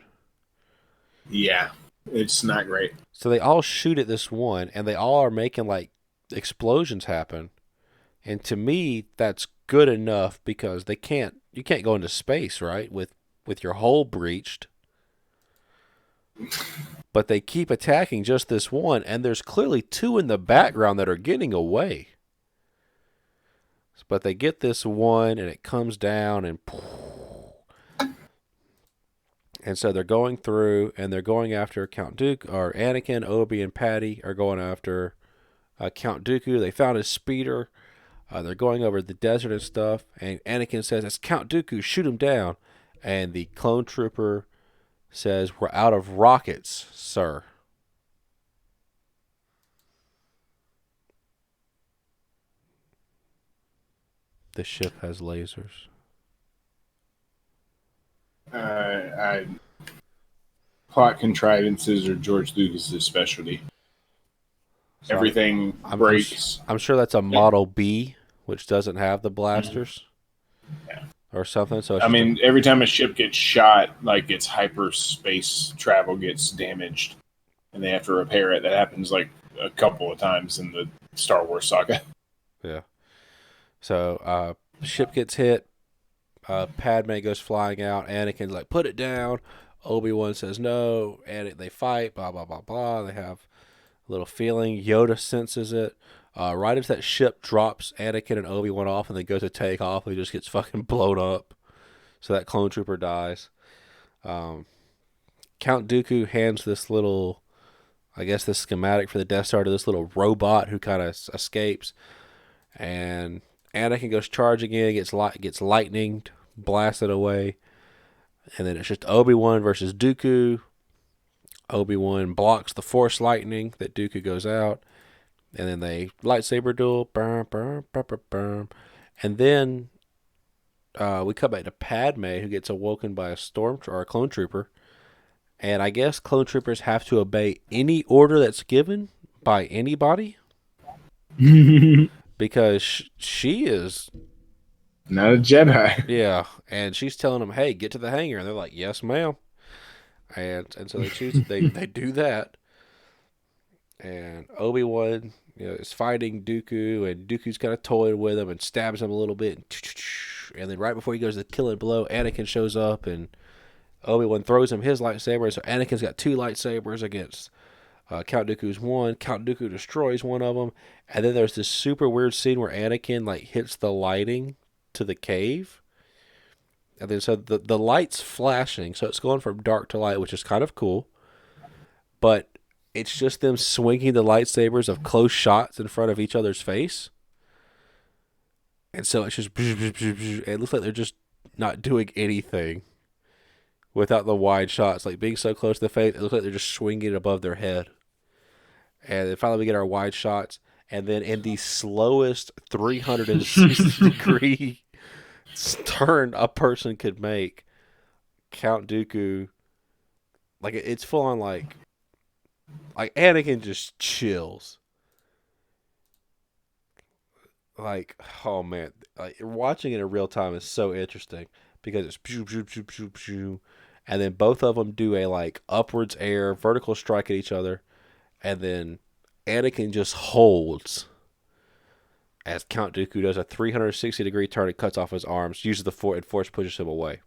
Yeah. It's not great. So they all shoot at this one, and they all are making, like, explosions happen. And to me, that's good enough because you can't go into space, right, with your hull breached. But they keep attacking just this one, and there's clearly two in the background that are getting away. But they get this one, and it comes down, and so they're going through, and they're going after Count Dooku, or Anakin, Obi, and Patty are going after Count Dooku. They found his speeder. They're going over the desert and stuff, and Anakin says, "It's Count Dooku, shoot him down." And the clone trooper says, "We're out of rockets, sir." The ship has lasers. Plot contrivances are George Lucas's specialty. So Everything breaks. I'm sure that's a Model B, which doesn't have the blasters. Yeah. Or something. So I mean, every time a ship gets shot, like its hyperspace travel gets damaged, and they have to repair it. That happens like a couple of times in the Star Wars saga. Yeah. So ship gets hit. Padme goes flying out. Anakin's like, "Put it down." Obi-Wan says no, and they fight. Blah blah blah blah. They have a little feeling. Yoda senses it. Right as that ship drops Anakin and Obi-Wan off, and they go to take off, he just gets fucking blown up. So that clone trooper dies. Count Dooku hands this little, I guess, this schematic for the Death Star to this little robot who kind of escapes, and Anakin goes charging in, gets lightning blasted away, and then it's just Obi-Wan versus Dooku. Obi-Wan blocks the Force lightning that Dooku goes out, and then they lightsaber duel, burn, burn, burn, burn, burn. And then we come back to Padme, who gets awoken by a clone trooper, And I guess clone troopers have to obey any order that's given by anybody because she is, Not a Jedi. yeah, and she's telling them, "Hey, get to the hangar," and they're like, "Yes, ma'am," and so they choose they do that, and Obi-Wan, is fighting Dooku, and Dooku's kind of toying with him and stabs him a little bit, and then right before he goes to kill and blow, Anakin shows up and Obi-Wan throws him his lightsaber, so Anakin's got 2 lightsabers against Count Dooku's 1. Count Dooku destroys one of them, and then there's this super weird scene where Anakin like hits the lighting to the cave, and then so the light's flashing, so it's going from dark to light, which is kind of cool, but it's just them swinging the lightsabers of close shots in front of each other's face, and so it's just it looks like they're just not doing anything without the wide shots, like being so close to the face, it looks like they're just swinging it above their head. And then finally we get our wide shots, and then in the slowest 360 degree turn a person could make, Count Dooku, like it's full on like Anakin just chills. Like, oh man, like watching it in real time is so interesting because it's pew pew pew pew pew, and then both of them do a like upwards air vertical strike at each other, and then Anakin just holds as Count Dooku does a 360 degree turn and cuts off his arms, uses the force, and force pushes him away.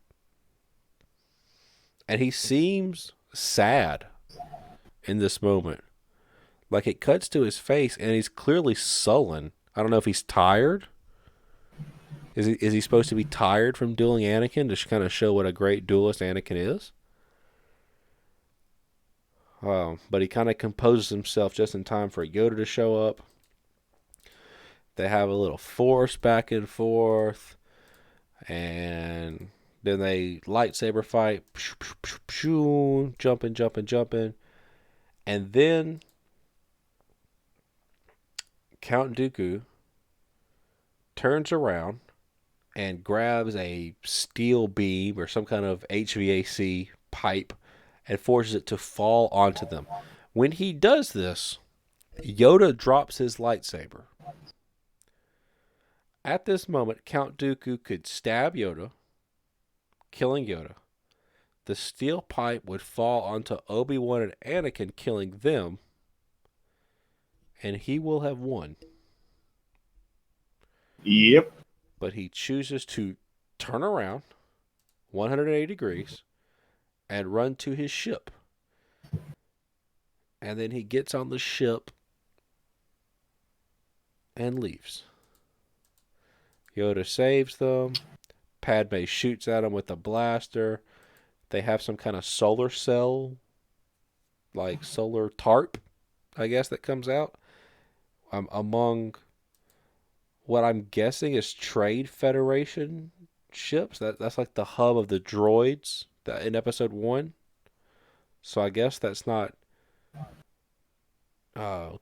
And he seems sad in this moment. Like it cuts to his face and he's clearly sullen. I don't know if he's tired. Is he supposed to be tired from dueling Anakin to kind of show what a great duelist Anakin is? But he kind of composes himself just in time for Yoda to show up. They have a little force back and forth, and then they lightsaber fight, jumping, and then Count Dooku turns around and grabs a steel beam or some kind of HVAC pipe and forces it to fall onto them. When he does this, Yoda drops his lightsaber. At this moment, Count Dooku could stab Yoda, killing Yoda. The steel pipe would fall onto Obi-Wan and Anakin, killing them, and he will have won. Yep. But he chooses to turn around 180 degrees and run to his ship. And then he gets on the ship and leaves. Yoda saves them. Padme shoots at him with a blaster. They have some kind of solar cell, like solar tarp, I guess, that comes out among what I'm guessing is Trade Federation ships. That's like the hub of the droids in Episode 1. So I guess that's not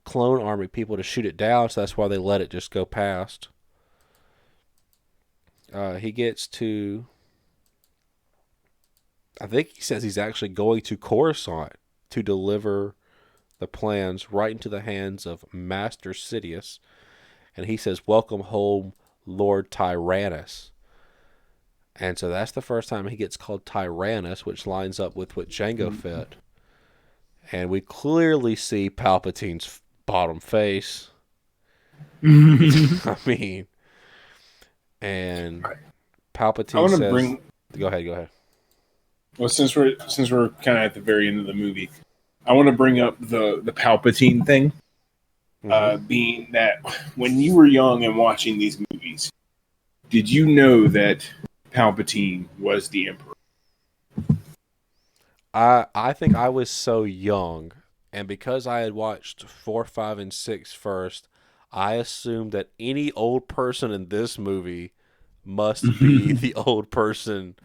clone army people to shoot it down, so that's why they let it just go past. He gets to, I think he says he's actually going to Coruscant to deliver the plans right into the hands of Master Sidious. And he says, "Welcome home, Lord Tyrannus." And so that's the first time he gets called Tyrannus, which lines up with what Jango Fett. And we clearly see Palpatine's bottom face. I mean, and Palpatine says, Go ahead. Well, since we're kind of at the very end of the movie, I want to bring up the Palpatine thing. Being that when you were young and watching these movies, did you know that Palpatine was the Emperor? I think I was so young, and because I had watched 4, 5, and 6 first, I assumed that any old person in this movie must be the old person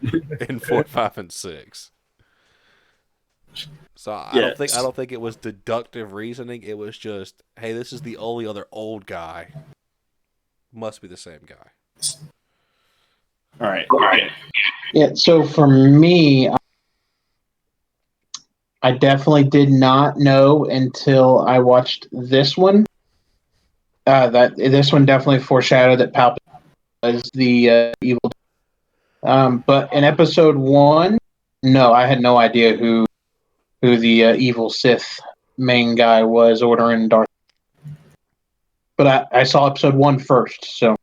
in 4, 5, and 6. So I don't think it was deductive reasoning. It was just, hey, this is the only other old guy. Must be the same guy. All right. Yeah. So for me, I definitely did not know until I watched this one. That this one definitely foreshadowed that Palpatine was the evil. But in episode 1, no, I had no idea who the evil Sith main guy was ordering Darth. But I saw episode 1 first, so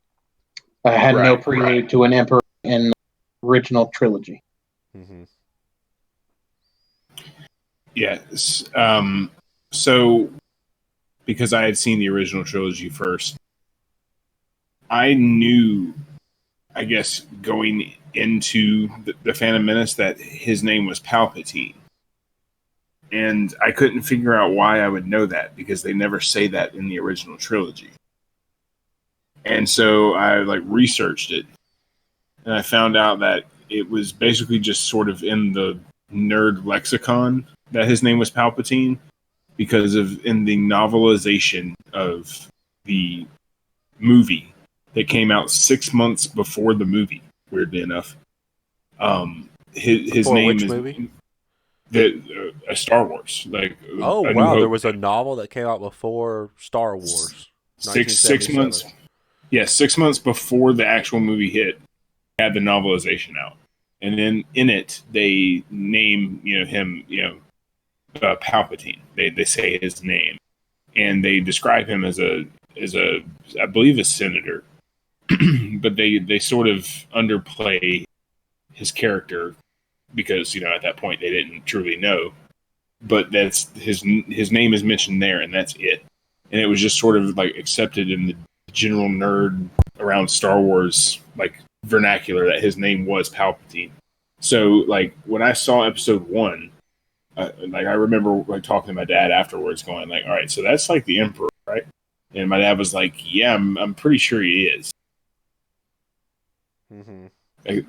I had no prelude to an Emperor in the original trilogy. Mm-hmm. Yes. So, because I had seen the original trilogy first, I knew, I guess, going into the Phantom Menace that his name was Palpatine. And I couldn't figure out why I would know that, because they never say that in the original trilogy. And so I researched it, and I found out that it was basically just sort of in the nerd lexicon that his name was Palpatine, because in the novelization of the movie that came out 6 months before the movie, weirdly enough, his name which is movie? A Star Wars. Oh A New wow, Hope. there was a novel that came out before Star Wars. 6 months. Yeah, 6 months before the actual movie hit, had the novelization out, and then in it they name him Palpatine. They say his name, and they describe him as a I believe a senator, but they sort of underplay his character because at that point they didn't truly know. But that's his name is mentioned there, and that's it. And it was just sort of accepted in the general nerd around Star Wars vernacular that his name was Palpatine. So when I saw episode 1, I remember talking to my dad afterwards, going all right, so that's the Emperor, right? And my dad was like, yeah, I'm pretty sure he is. Mm-hmm.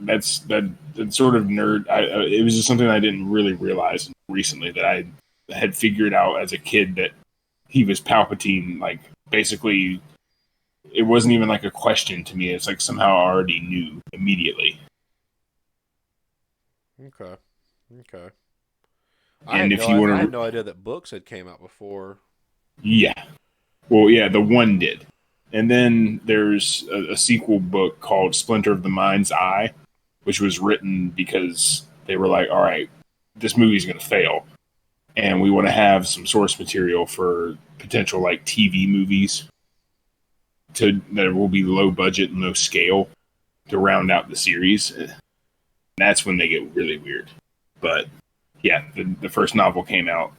That's that sort of nerd. It was just something I didn't really realize recently, that I had figured out as a kid that he was Palpatine. Basically, it wasn't even a question to me. It's somehow I already knew immediately. Okay. And I had no idea that books had came out before. Yeah. Well, yeah, the one did. And then there's a sequel book called Splinter of the Mind's Eye, which was written because they were like, all right, this movie's going to fail, and we want to have some source material for potential TV movies that will be low budget and low scale to round out the series. And that's when they get really weird. But yeah, the first novel came out.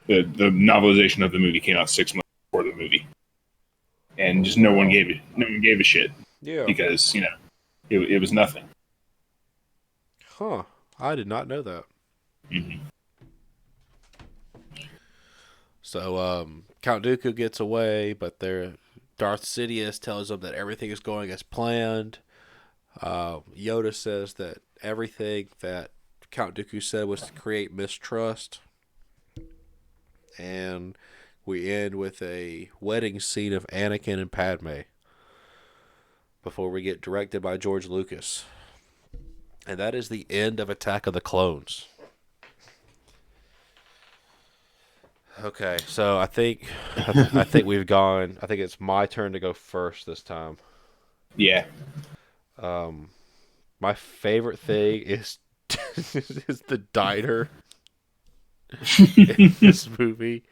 The novelization of the movie came out 6 months before the movie, and just no one gave a shit. Yeah, because it was nothing. Huh? I did not know that. Mm-hmm. So Count Dooku gets away, but Darth Sidious tells him that everything is going as planned. Yoda says that everything that Count Dooku said was to create mistrust. And we end with a wedding scene of Anakin and Padme before we get directed by George Lucas. And that is the end of Attack of the Clones. Okay, so I think we've gone. I think it's my turn to go first this time. Yeah. My favorite thing is is the diner in this movie.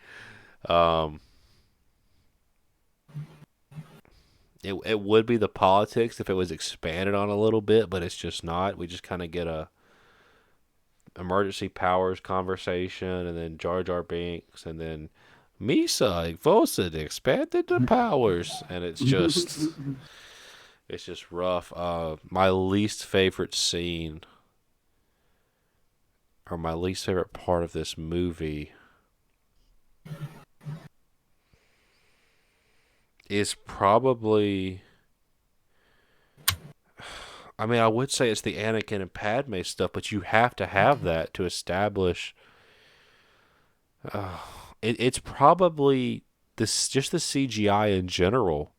It would be the politics if it was expanded on a little bit, but it's just not. We just kind of get a emergency powers conversation, and then Jar Jar Binks, and then Misa Vosid expanded the powers, and it's just rough. My least favorite scene, or my least favorite part of this movie, is probably, I mean, I would say it's the Anakin and Padme stuff, but you have to have that to establish. It's probably just the CGI in general.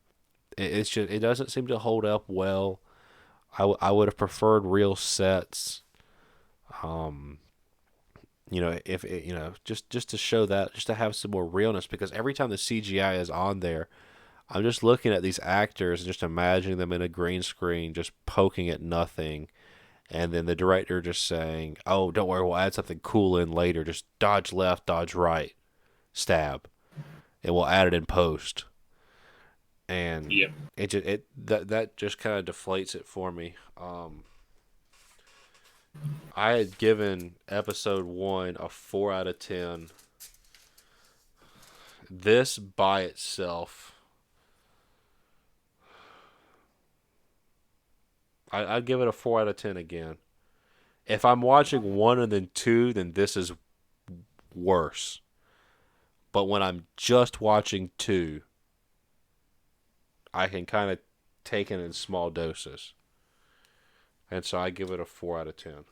It's just, it doesn't seem to hold up well. I would have preferred real sets. if it, just to show that, just to have some more realness, because every time the CGI is on there, I'm just looking at these actors and just imagining them in a green screen, just poking at nothing, and then the director just saying, "Oh, don't worry, we'll add something cool in later. Just dodge left, dodge right, stab, and we'll add it in post." And Yep. that just kind of deflates it for me. I had given episode 1 a 4 out of 10. This by itself, I'd give it a 4 out of 10 again. If I'm watching 1 and then 2, then this is worse. But when I'm just watching 2, I can kind of take it in small doses. And so I give it a 4 out of 10.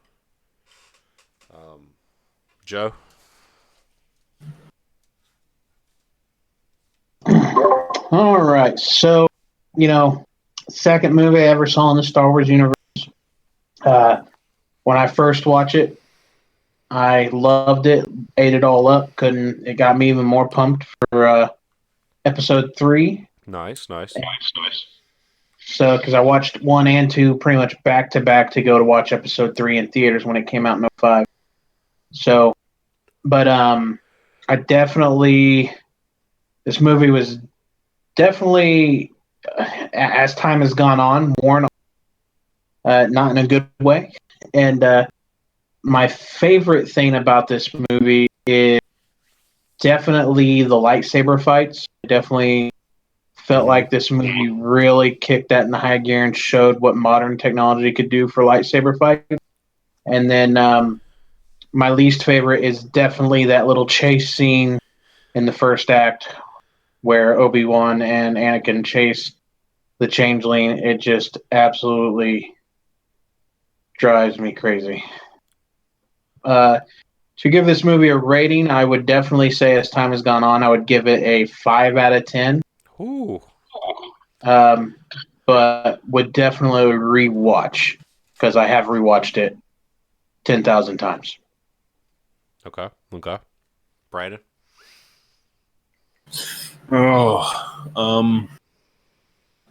Joe? All right. So, second movie I ever saw in the Star Wars universe. When I first watched it, I loved it, ate it all up. It got me even more pumped for episode 3. Nice. So, because I watched 1 and 2 pretty much back to back to go to watch episode 3 in theaters when it came out in 2005. So, but I definitely, this movie was definitely, as time has gone on, worn on, not in a good way. And my favorite thing about this movie is definitely the lightsaber fights. I definitely felt like this movie really kicked that in the high gear and showed what modern technology could do for lightsaber fights. And then my least favorite is definitely that little chase scene in the first act where Obi-Wan and Anakin chase the changeling. It just absolutely drives me crazy. To give this movie a rating, I would definitely say, as time has gone on, I would give it a 5 out of 10. Ooh. But would definitely rewatch, because I have rewatched it 10,000 times. Okay. Brandon? I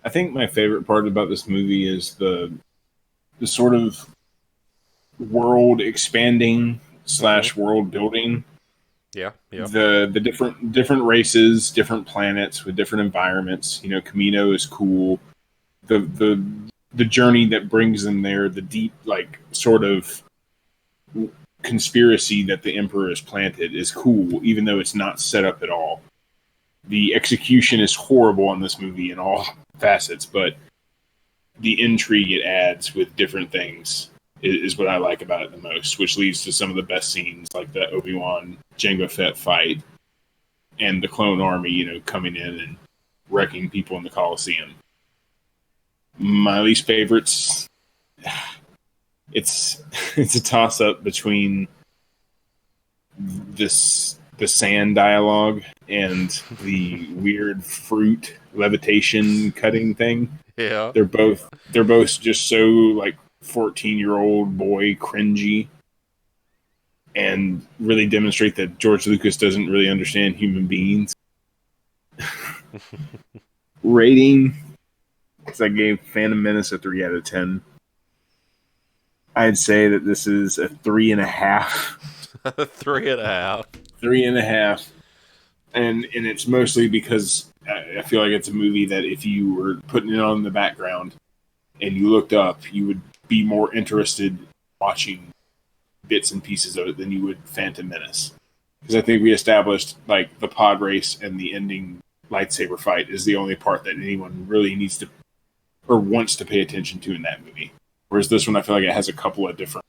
think my favorite part about this movie is the sort of world expanding / world building. Yeah. The different races, different planets with different environments. Camino is cool. The journey that brings them there, the deep sort of conspiracy that the Emperor has planted is cool, even though it's not set up at all. The execution is horrible in this movie in all facets, but the intrigue it adds with different things is what I like about it the most, which leads to some of the best scenes, like the Obi-Wan Jango Fett fight and the clone army, coming in and wrecking people in the Colosseum. My least favorites, it's a toss-up between the sand dialogue and the weird fruit levitation cutting thing. Yeah. They're both just so 14-year-old boy cringy, and really demonstrate that George Lucas doesn't really understand human beings. Rating, because I gave Phantom Menace a 3 out of 10. I'd say that this is a 3.5. 3.5. 3.5. And it's mostly because I feel like it's a movie that if you were putting it on in the background and you looked up, you would be more interested watching bits and pieces of it than you would Phantom Menace. Because I think we established the pod race and the ending lightsaber fight is the only part that anyone really needs to or wants to pay attention to in that movie. Whereas this one, I feel like it has a couple of different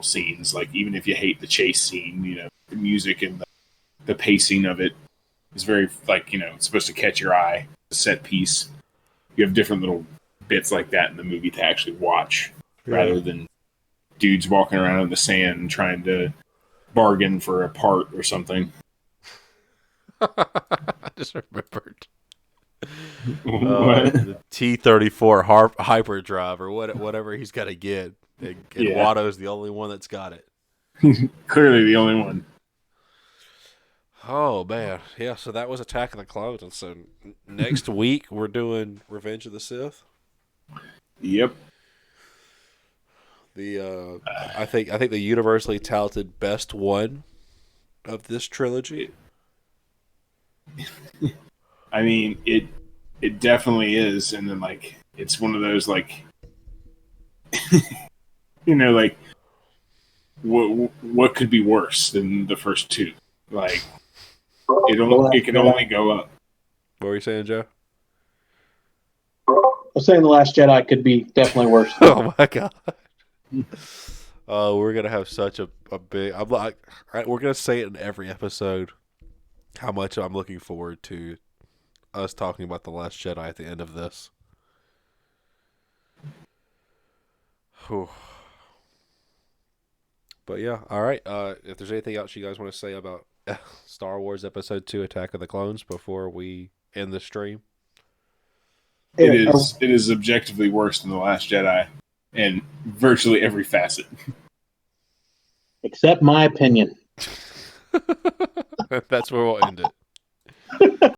scenes. Even if you hate the chase scene, the music and the pacing of it is very it's supposed to catch your eye. The set piece. You have different little bits like that in the movie to actually watch, rather than dudes walking around in the sand trying to bargain for a part or something. I just remembered. What? The T-34 hyperdrive or whatever he's got to get. And Watto's the only one that's got it. Clearly the only one. Oh man, yeah. So that was Attack of the Clones, and so next week we're doing Revenge of the Sith. Yep. I think the universally touted best one of this trilogy. I mean, it definitely is, and then like it's one of those like, like what could be worse than the first two? Like it can only go up. What were you saying, Joe? I was saying The Last Jedi could be definitely worse. Oh my god. Oh, we're gonna have such a big. I'm like, we're gonna say it in every episode. How much I'm looking forward to us talking about The Last Jedi at the end of this. Whew. But yeah, all right. If there's anything else you guys want to say about Star Wars Episode 2: Attack of the Clones before we end the stream, It is objectively worse than The Last Jedi in virtually every facet. Except my opinion. that's where we'll end it.